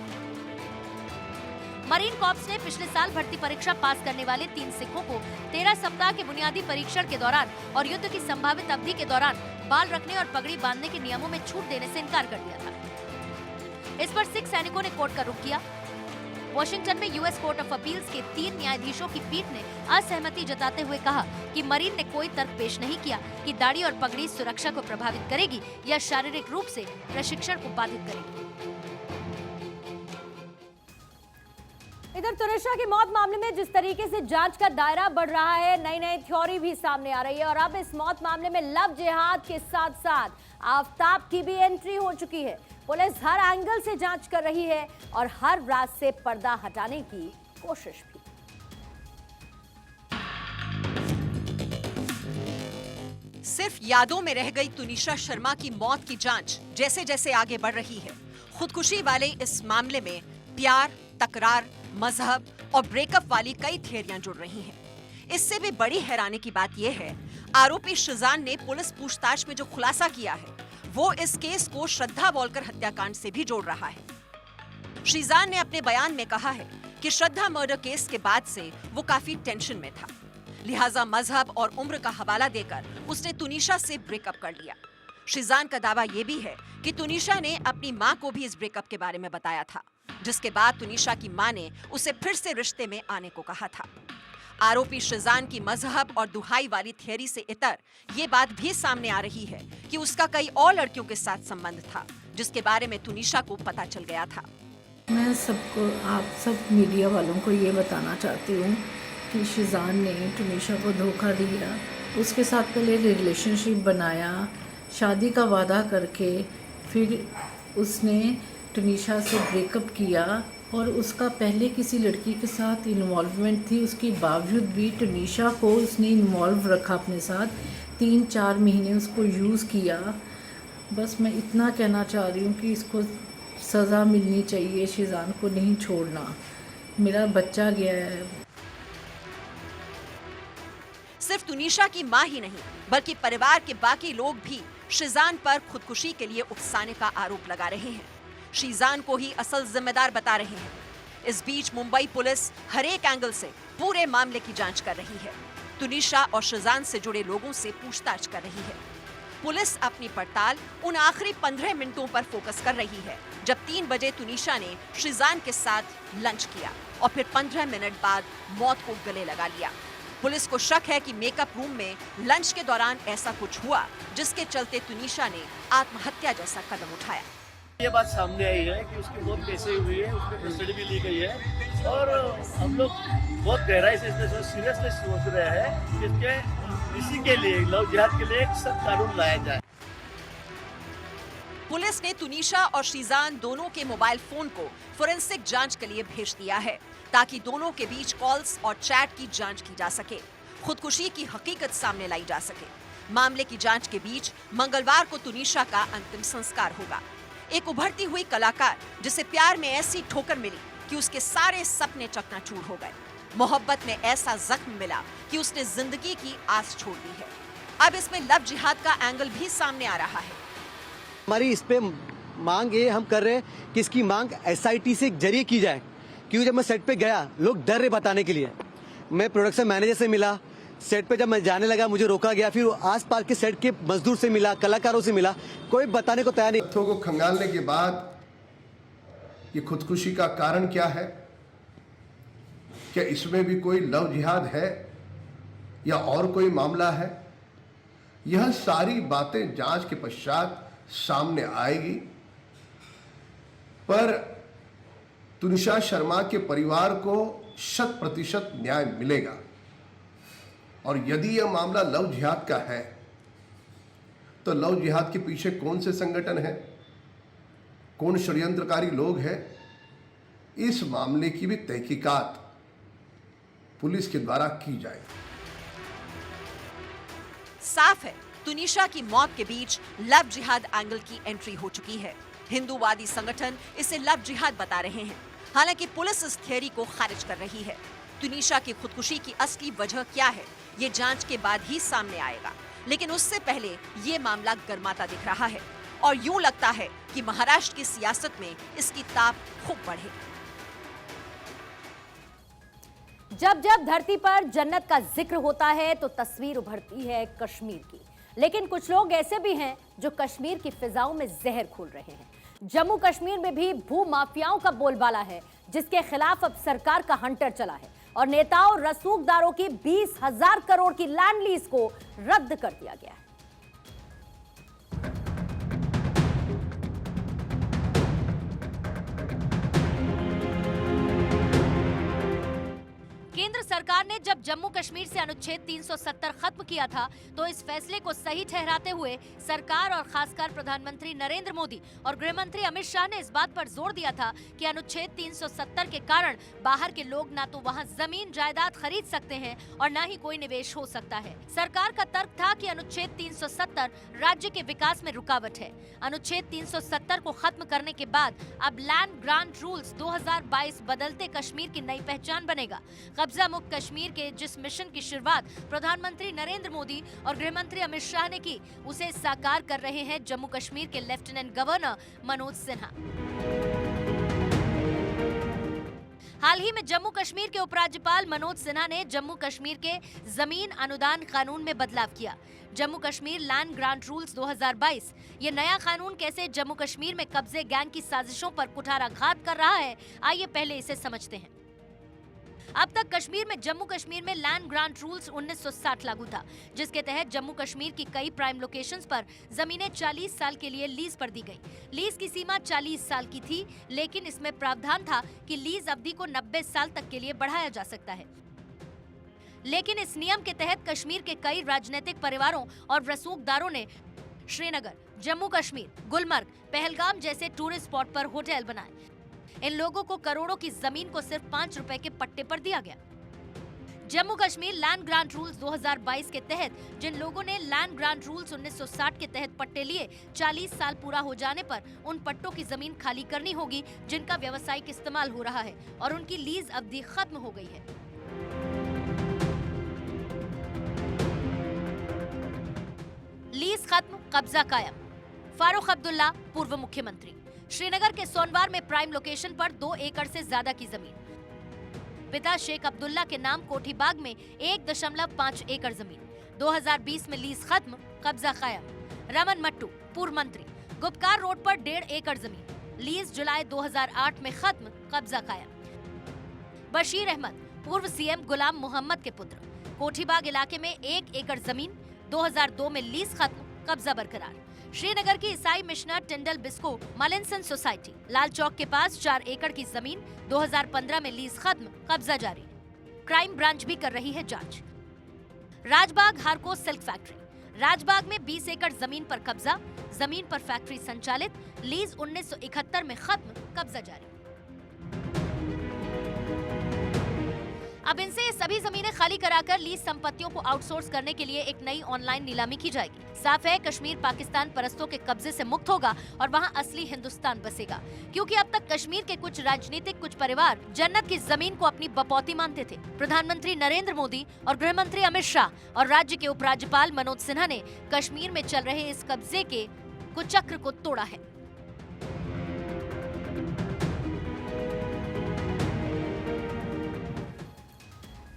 Speaker 1: मरीन कॉर्प्स ने पिछले साल भर्ती परीक्षा पास करने वाले 3 सिखों को 13 सप्ताह के बुनियादी परीक्षण के दौरान और युद्ध की संभावित अवधि के दौरान बाल रखने और पगड़ी बांधने के नियमों में छूट देने से इनकार कर दिया था। इस पर सिख सैनिकों ने कोर्ट का रुख किया। वॉशिंगटन में यूएस कोर्ट ऑफ अपील्स के 3 न्यायाधीशों की पीठ ने असहमति जताते हुए कहा कि मरीन ने कोई तर्क पेश नहीं किया कि दाढ़ी और पगड़ी सुरक्षा को प्रभावित करेगी या शारीरिक रूप से प्रशिक्षण को बाधित करेगी। इधर तुनिशा की मौत मामले में जिस तरीके से जांच का दायरा बढ़ रहा है, नई नई थ्योरी भी सामने आ रही है और अब इस मौत मामले में लव जिहाद के साथ साथ आफताब की भी एंट्री हो चुकी है। पुलिस हर एंगल से जांच कर रही है और हर राज से पर्दा हटाने की कोशिश भी।
Speaker 2: सिर्फ यादों में रह गई तुनिशा शर्मा की मौत की जांच जैसे जैसे आगे बढ़ रही है, खुदकुशी वाले इस मामले में प्यार, तकरार, मजहब और ब्रेकअप वाली कई थियरियां जुड़ रही हैं। इससे भी बड़ी हैरानी की बात यह है, आरोपी शिजान ने पुलिस पूछताछ में जो खुलासा किया है वो इस केस को श्रद्धा बोलकर हत्याकांड से भी जोड़ रहा है। शिजान ने अपने बयान में कहा है कि श्रद्धा मर्डर केस के बाद से वो काफी टेंशन में था। लिहाजा मजहब और उम्र का हवाला देकर उसने तुनिशा से ब्रेकअप कर लिया। शीजान का दावा यह भी है कि तुनिशा ने अपनी मां को भी इस ब्रेकअप के बारे में बताया था, जिसके बाद तुनिशा की मां ने उसे फिर से रिश्ते में आने को कहा था। आरोपी शीजान की मजहब और दुहाई वाली थियरी से इतर ये बात भी सामने आ रही है कि उसका कई और लड़कियों के साथ संबंध था, जिसके बारे में तुनिशा को पता चल गया था।
Speaker 19: मैं सबको, आप सब मीडिया वालों को ये बताना चाहती हूँ कि शीजान ने तुनिशा को धोखा दिया। उसके साथ पहले रिलेशनशिप बनाया, शादी का वादा करके फिर उसने तुनिशा से ब्रेकअप किया और उसका पहले किसी लड़की के साथ इन्वॉल्वमेंट थी। उसके बावजूद भी तुनिशा को उसने इन्वॉल्व रखा अपने साथ, 3-4 महीने उसको यूज़ किया। बस मैं इतना कहना चाह रही हूँ कि इसको सज़ा मिलनी चाहिए, शीजान को नहीं छोड़ना। मेरा बच्चा गया है।
Speaker 2: सिर्फ तुनिशा की मां ही नहीं बल्कि परिवार के बाकी लोग भी शीजान पर खुदकुशी के लिए उकसाने का आरोप लगा रहे हैं। शीजान को ही असल जिम्मेदार बता रहे हैं। इस बीच मुंबई पुलिस हर एक एंगल से पूरे मामले की जांच कर रही है। तुनिशा और शीजान से जुड़े लोगों से पूछताछ कर रही है। पुलिस अपनी पड़ताल उन आखिरी 15 मिनटों पर फोकस कर रही है जब 3 बजे तुनिशा ने शीजान के साथ लंच किया और फिर 15 मिनट बाद मौत को गले लगा लिया। पुलिस को शक है कि मेकअप रूम में लंच के दौरान ऐसा कुछ हुआ जिसके चलते तुनिशा ने आत्महत्या जैसा कदम उठाया।
Speaker 20: ये बात सामने आई है कि उसकी मौत कैसे हुई है, उसकी कस्टडी भी ली गई है और हम लोग बहुत गहराई से इसमें सीरियसली सोच रहे हैं कि इसी के लिए, लव जिहाद के लिए एक सख्त कानून लाया जाए।
Speaker 2: पुलिस ने तुनिशा और शीजान दोनों के मोबाइल फोन को फोरेंसिक जांच के लिए भेज दिया है ताकि दोनों के बीच कॉल्स और चैट की जांच की जा सके, खुदकुशी की हकीकत सामने लाई जा सके। मामले की जांच के बीच मंगलवार को तुनिशा का अंतिम संस्कार होगा। एक उभरती हुई कलाकार जिसे प्यार में ऐसी ठोकर मिली कि उसके सारे सपने चकनाचूर हो गए, मोहब्बत में ऐसा जख्म मिला कि उसने जिंदगी की आस छोड़ दी है। अब इसमें लव जिहाद का एंगल भी सामने आ रहा है।
Speaker 21: हमारी इस पे मांग ये हम कर रहे हैं कि इसकी मांग SIT से जरिए की जाए, क्योंकि जब मैं सेट पे गया लोग डर रहे बताने के लिए। मैं प्रोडक्शन मैनेजर से मिला, सेट पे जब मैं जाने लगा मुझे रोका गया, फिर आसपास के सेट के मजदूर से मिला, कलाकारों से मिला, कोई बताने को तैयार नहीं।
Speaker 22: तथ्यों को खंगालने के बाद ये खुदकुशी का कारण क्या है, क्या इसमें भी कोई लव जिहाद है या और कोई मामला है, यह सारी बातें जांच के पश्चात सामने आएगी। पर तुनिशा शर्मा के परिवार को 100% न्याय मिलेगा और यदि यह मामला लव जिहाद का है तो लव जिहाद के पीछे कौन से संगठन है, कौन षड्यंत्रकारी लोग हैं, इस मामले की भी तहकीकात पुलिस के द्वारा की जाए।
Speaker 2: साफ है तुनिशा की मौत के बीच लव जिहाद एंगल की एंट्री हो चुकी है। हिंदूवादी संगठन इसे लव जिहाद बता रहे हैं। हालांकि पुलिस इस थियरी को खारिज कर रही है। तुनिशा की खुदकुशी की असली वजह क्या है ये जांच के बाद ही सामने आएगा, लेकिन उससे पहले ये मामला गर्माता दिख रहा है और यूं लगता है कि महाराष्ट्र की सियासत में इसकी ताप खूब बढ़ेगी।
Speaker 1: जब जब धरती पर जन्नत का जिक्र होता है तो तस्वीर उभरती है कश्मीर की, लेकिन कुछ लोग ऐसे भी हैं जो कश्मीर की फिजाओं में जहर घोल रहे हैं। जम्मू कश्मीर में भी भू माफियाओं का बोलबाला है, जिसके खिलाफ अब सरकार का हंटर चला है और नेताओं रसूखदारों की 20,000 करोड़ की लैंड लीज को रद्द कर दिया गया है।
Speaker 23: केंद्र सरकार ने जब जम्मू कश्मीर से अनुच्छेद 370 खत्म किया था तो इस फैसले को सही ठहराते हुए सरकार और खासकर प्रधानमंत्री नरेंद्र मोदी और गृह मंत्री अमित शाह ने इस बात पर जोर दिया था कि अनुच्छेद 370 के कारण बाहर के लोग ना तो वहां जमीन जायदाद खरीद सकते हैं और ना ही कोई निवेश हो सकता है। सरकार का तर्क था कि अनुच्छेद 370 राज्य के विकास में रुकावट है। अनुच्छेद 370 को खत्म करने के बाद अब लैंड ग्रांट रूल्स 2022 बदलते कश्मीर की नई पहचान बनेगा। कब्जा मुक्त कश्मीर के जिस मिशन की शुरुआत प्रधानमंत्री नरेंद्र मोदी और गृह मंत्री अमित शाह ने की, उसे साकार कर रहे हैं जम्मू कश्मीर के लेफ्टिनेंट गवर्नर मनोज सिन्हा। हाल ही में जम्मू कश्मीर के उपराज्यपाल मनोज सिन्हा ने जम्मू कश्मीर के जमीन अनुदान कानून में बदलाव किया। Jammu Kashmir land grant rules 2022। ये नया कानून कैसे जम्मू कश्मीर में कब्जे गैंग की साजिशों पर कुठाराघात कर रहा है, आइए पहले इसे समझते हैं। अब तक कश्मीर में जम्मू कश्मीर में लैंड ग्रांट रूल्स 1960 लागू था, जिसके तहत जम्मू कश्मीर की कई प्राइम लोकेशंस पर जमीनें 40 साल के लिए लीज पर दी गई। लीज की सीमा 40 साल की थी, लेकिन इसमें प्रावधान था कि लीज अवधि को 90 साल तक के लिए बढ़ाया जा सकता है। लेकिन इस नियम के तहत कश्मीर के कई राजनीतिक परिवारों और रसूखदारों ने श्रीनगर, जम्मू कश्मीर, गुलमर्ग, पहलगाम जैसे टूरिस्ट स्पॉट पर होटल बनाए। इन लोगों को करोड़ों की जमीन को सिर्फ 5 रुपए के पट्टे पर दिया गया। Jammu Kashmir land grant rules 2022 के तहत जिन लोगों ने लैंड ग्रांट रूल्स 1960 के तहत पट्टे लिए, 40 साल पूरा हो जाने पर उन पट्टों की जमीन खाली करनी होगी जिनका व्यावसायिक इस्तेमाल हो रहा है और उनकी लीज अवधि खत्म हो गई है। लीज खत्म, कब्जा कायम। फारूक अब्दुल्ला, पूर्व मुख्यमंत्री। श्रीनगर के सोनवार में प्राइम लोकेशन पर 2 एकड़ से ज्यादा की जमीन। पिता शेख अब्दुल्ला के नाम कोठीबाग में 1.5 एकड़ जमीन। 2020 में लीज खत्म, कब्जा कायम। रमन मट्टू, पूर्व मंत्री। गुपकार रोड पर 1.5 एकड़ जमीन। लीज जुलाई 2008 में खत्म, कब्जा कायम। बशीर अहमद, पूर्व सीएम गुलाम मोहम्मद के पुत्र। कोठीबाग इलाके में 1 एकड़ जमीन। 2002 में लीज खत्म, कब्जा बरकरार। श्रीनगर की ईसाई मिशनर टिंडल बिस्को मलिनसन सोसाइटी, लाल चौक के पास 4 एकड़ की जमीन। 2015 में लीज खत्म, कब्जा जारी। क्राइम ब्रांच भी कर रही है जांच। राजबाग हारको सिल्क फैक्ट्री। राजबाग में 20 एकड़ जमीन पर कब्जा, जमीन पर फैक्ट्री संचालित। लीज 1971 में खत्म, कब्जा जारी। अब इनसे ये सभी जमीनें खाली कराकर लीज संपत्तियों को आउटसोर्स करने के लिए एक नई ऑनलाइन नीलामी की जाएगी। साफ है, कश्मीर पाकिस्तान परस्तों के कब्जे से मुक्त होगा और वहां असली हिंदुस्तान बसेगा, क्योंकि अब तक कश्मीर के कुछ राजनीतिक कुछ परिवार जन्नत की जमीन को अपनी बपौती मानते थे। प्रधानमंत्री नरेंद्र मोदी और गृह मंत्री अमित शाह और राज्य के उपराज्यपाल मनोज सिन्हा ने कश्मीर में चल रहे इस कब्जे के कुचक्र को तोड़ा है।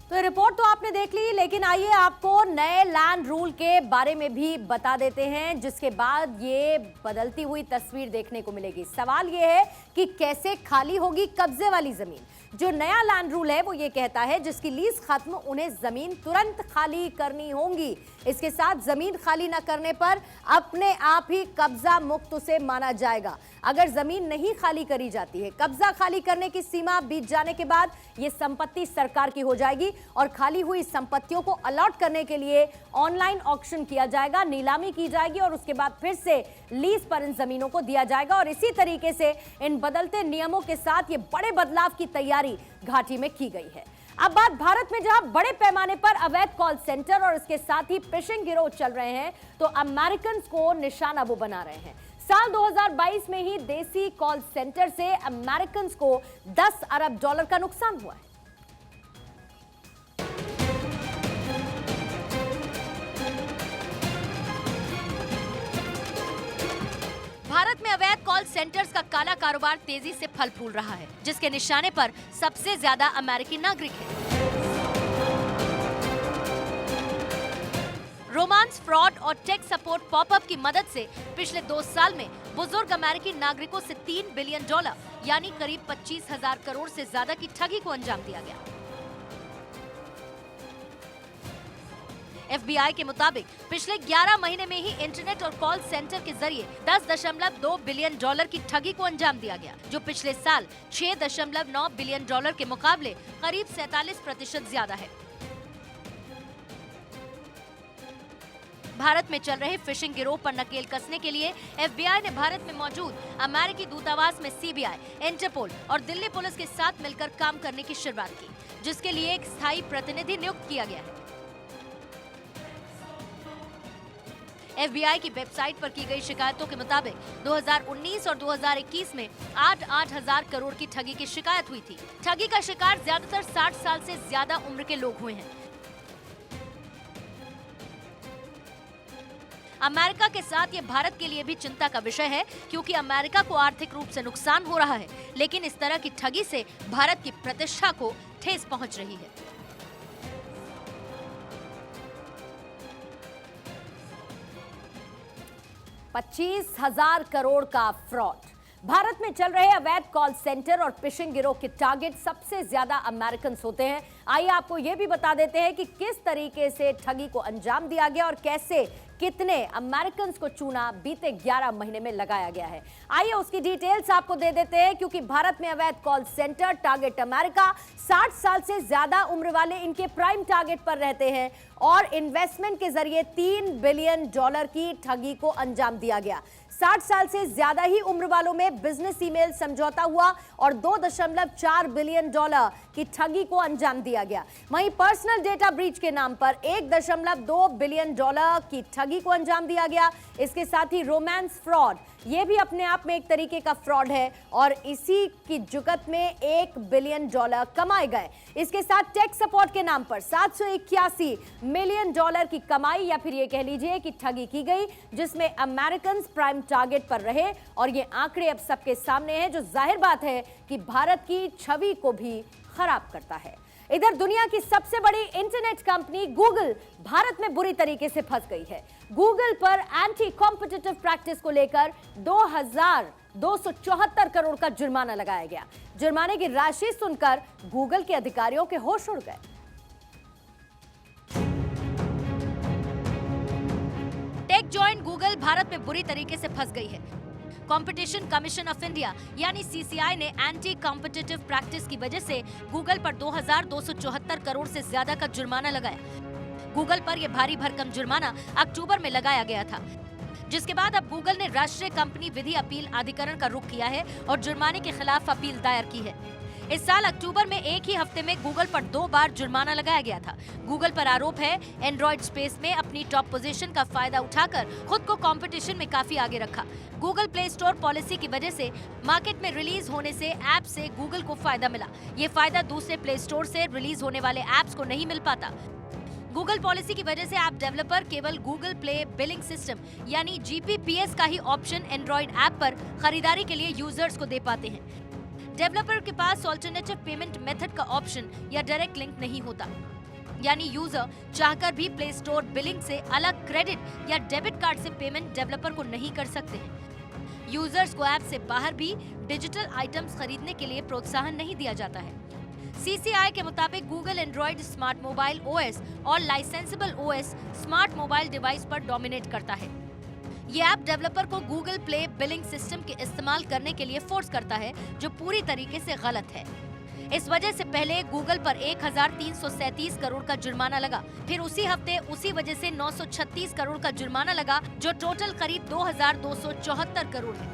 Speaker 1: तो रिपोर्ट तो आपने देख ली, लेकिन आइए आपको नए लैंड रूल के बारे में भी बता देते हैं, जिसके बाद ये बदलती हुई तस्वीर देखने को मिलेगी। सवाल ये है कि कैसे खाली होगी कब्जे वाली जमीन। जो नया लैंड रूल है वो ये कहता है जिसकी लीज खत्म उन्हें जमीन तुरंत खाली करनी होगी। इसके साथ जमीन खाली न करने पर अपने आप ही कब्जा मुक्त उसे माना जाएगा। अगर जमीन नहीं खाली करी जाती है, कब्जा खाली करने की सीमा बीत जाने के बाद ये संपत्ति सरकार की हो जाएगी और खाली हुई संपत्तियों को अलॉट करने के लिए ऑनलाइन ऑक्शन किया जाएगा, नीलामी की जाएगी और उसके बाद फिर से लीज पर इन जमीनों को दिया जाएगा। और इसी तरीके से इन बदलते नियमों के साथ ये बड़े बदलाव की तैयारी घाटी में की गई है। अब बात भारत में जहां बड़े पैमाने पर अवैध कॉल सेंटर और इसके साथ ही फिशिंग गिरोह चल रहे हैं, तो अमेरिकन को निशाना वो बना रहे हैं। साल 2022 में ही देसी कॉल सेंटर से अमेरिकन को 10 अरब डॉलर का नुकसान हुआ है।
Speaker 23: भारत में अवैध कॉल सेंटर्स का काला कारोबार तेजी से फल फूल रहा है, जिसके निशाने पर सबसे ज्यादा अमेरिकी नागरिक हैं। रोमांस, फ्रॉड और टेक सपोर्ट पॉपअप की मदद से पिछले 2 साल में बुजुर्ग अमेरिकी नागरिकों से $3 बिलियन यानी करीब 25,000 करोड़ से ज्यादा की ठगी को अंजाम दिया गया। FBI के मुताबिक पिछले 11 महीने में ही इंटरनेट और कॉल सेंटर के जरिए $10.2 बिलियन की ठगी को अंजाम दिया गया, जो पिछले साल $6.9 बिलियन के मुकाबले करीब 47% ज्यादा है। भारत में चल रहे फिशिंग गिरोह पर नकेल कसने के लिए FBI ने भारत में मौजूद अमेरिकी दूतावास में CBI, इंटरपोल और दिल्ली पुलिस के साथ मिलकर काम करने की शुरुआत की, जिसके लिए एक स्थायी प्रतिनिधि नियुक्त किया गया है। FBI की वेबसाइट पर की गई शिकायतों के मुताबिक 2019 और 2021 में 8-8 हजार करोड़ की ठगी की शिकायत हुई थी। ठगी का शिकार ज्यादातर 60 साल से ज्यादा उम्र के लोग हुए हैं। अमेरिका के साथ ये भारत के लिए भी चिंता का विषय है, क्योंकि अमेरिका को आर्थिक रूप से नुकसान हो रहा है, लेकिन इस तरह की ठगी से भारत की प्रतिष्ठा को ठेस पहुंच रही है।
Speaker 1: $25,000 करोड़ का फ्रॉड। भारत में चल रहे अवैध कॉल सेंटर और फिशिंग गिरोह के टारगेट सबसे ज्यादा अमेरिकन होते हैं। आइए आपको यह भी बता देते हैं कि किस तरीके से ठगी को अंजाम दिया गया और कैसे कितने अमेरिकन को चूना बीते 11 महीने में लगाया गया है। आइए उसकी डिटेल्स आपको दे देते हैं, क्योंकि भारत में अवैध कॉल सेंटर टारगेट अमेरिका, 60 साल से ज्यादा उम्र वाले इनके प्राइम टारगेट पर रहते हैं और इन्वेस्टमेंट के जरिए $3 बिलियन की ठगी को अंजाम दिया गया। 60 साल से ज्यादा ही उम्र वालों में बिजनेस ईमेल समझौता हुआ और $2.4 बिलियन की ठगी को अंजाम दिया गया। वहीं पर्सनल डेटा ब्रीच के नाम पर $1.2 बिलियन की ठगी को अंजाम दिया गया। इसके साथ ही रोमांस फ्रॉड, ये भी अपने आप में एक तरीके का फ्रॉड है और इसी की जुगत में $1 बिलियन कमाए गए। इसके साथ टेक सपोर्ट के नाम पर $781 मिलियन की कमाई या फिर ये कह लीजिए कि ठगी की गई, जिसमें अमेरिकन प्राइम टारगेट पर रहे और ये आंकड़े अब सबके सामने हैं, जो जाहिर बात है कि भारत की छवि को भी खराब करता है। इधर दुनिया की सबसे बड़ी इंटरनेट कंपनी गूगल भारत में बुरी तरीके से फंस गई है। गूगल पर एंटी कॉम्पिटिटिव प्रैक्टिस को लेकर 2,274 करोड़ का जुर्माना लगाया गया। जुर्माने की राशि सुनकर गूगल के अधिकारियों के होश उड़ गए।
Speaker 23: टेक जॉइंट गूगल भारत में बुरी तरीके से फंस गई है। कंपटीशन कमीशन ऑफ इंडिया यानी सीसीआई ने एंटी कॉम्पिटिटिव प्रैक्टिस की वजह से गूगल पर 2,274 करोड़ से ज्यादा का जुर्माना लगाया। गूगल पर यह भारी भरकम जुर्माना अक्टूबर में लगाया गया था, जिसके बाद अब गूगल ने राष्ट्रीय कंपनी विधि अपील अधिकरण का रुख किया है और जुर्माने के खिलाफ अपील दायर की है। इस साल अक्टूबर में एक ही हफ्ते में गूगल पर 2 बार जुर्माना लगाया गया था। गूगल पर आरोप है एंड्रॉइड स्पेस में अपनी टॉप पोजीशन का फायदा उठाकर खुद को कंपटीशन में काफी आगे रखा। गूगल प्ले स्टोर पॉलिसी की वजह से मार्केट में रिलीज होने से ऐप से गूगल को फायदा मिला। ये फायदा दूसरे प्ले स्टोर से रिलीज होने वाले ऐप्स को नहीं मिल पाता। गूगल पॉलिसी की वजह से ऐप डेवलपर केवल गूगल प्ले बिलिंग सिस्टम यानी GPPS का ही ऑप्शन एंड्रॉइड ऐप पर खरीदारी के लिए यूजर्स को दे पाते हैं। डेवलपर के पास ऑल्टरनेटिव पेमेंट मेथड का ऑप्शन या डायरेक्ट लिंक नहीं होता, यानी यूजर चाहकर भी प्ले स्टोर बिलिंग से अलग क्रेडिट या डेबिट कार्ड से पेमेंट डेवलपर को नहीं कर सकते हैं। यूजर्स को ऐप से बाहर भी डिजिटल आइटम्स खरीदने के लिए प्रोत्साहन नहीं दिया जाता है। सीसीआई के मुताबिक Google Android smart mobile OS और लाइसेंसेबल OS स्मार्ट मोबाइल डिवाइस पर डोमिनेट करता है। ये ऐप डेवलपर को गूगल प्ले बिलिंग सिस्टम के इस्तेमाल करने के लिए फोर्स करता है, जो पूरी तरीके से गलत है। इस वजह से पहले गूगल पर 1,337 करोड़ का जुर्माना लगा, फिर उसी हफ्ते उसी वजह से 936 करोड़ का जुर्माना लगा, जो टोटल करीब 2,274 करोड़ है।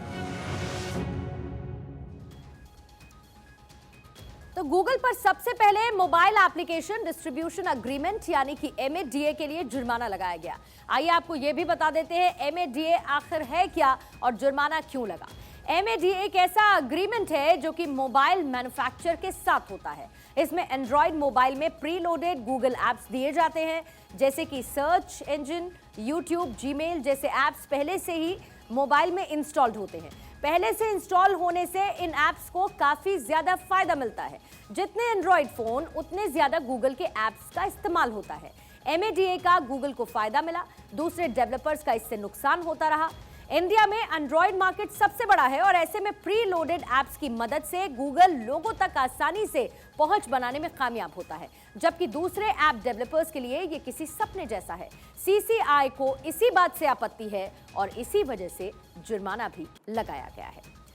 Speaker 1: तो गूगल पर सबसे पहले मोबाइल एप्लीकेशन डिस्ट्रीब्यूशन एग्रीमेंट यानी कि MADA के लिए जुर्माना लगाया गया। आइए आपको यह भी बता देते हैं MADA आखिर है क्या और जुर्माना क्यों लगा। MADA एक ऐसा एग्रीमेंट है जो कि मोबाइल मैन्युफैक्चरर के साथ होता है। इसमें एंड्रॉइड मोबाइल में प्रीलोडेड गूगल एप्स दिए जाते हैं, जैसे कि सर्च इंजन, यूट्यूब, जीमेल जैसे एप्स पहले से ही मोबाइल में इंस्टॉल्ड होते हैं। पहले से इंस्टॉल होने से इन एप्स को काफी ज्यादा फायदा मिलता है। जितने एंड्रॉइड फोन उतने ज्यादा गूगल के एप्स का इस्तेमाल होता है। MADA का गूगल को फायदा मिला, दूसरे डेवलपर्स का इससे नुकसान होता रहा। इंडिया में एंड्रॉइड मार्केट सबसे बड़ा है और ऐसे में प्री लोडेड एप्स की मदद से गूगल लोगों तक आसानी से पहुंच बनाने में कामयाब होता है, जबकि दूसरे ऐप डेवलपर्स के लिए ये किसी सपने जैसा है। CCI को इसी बात से आपत्ति है और इसी वजह से जुर्माना भी लगाया गया है।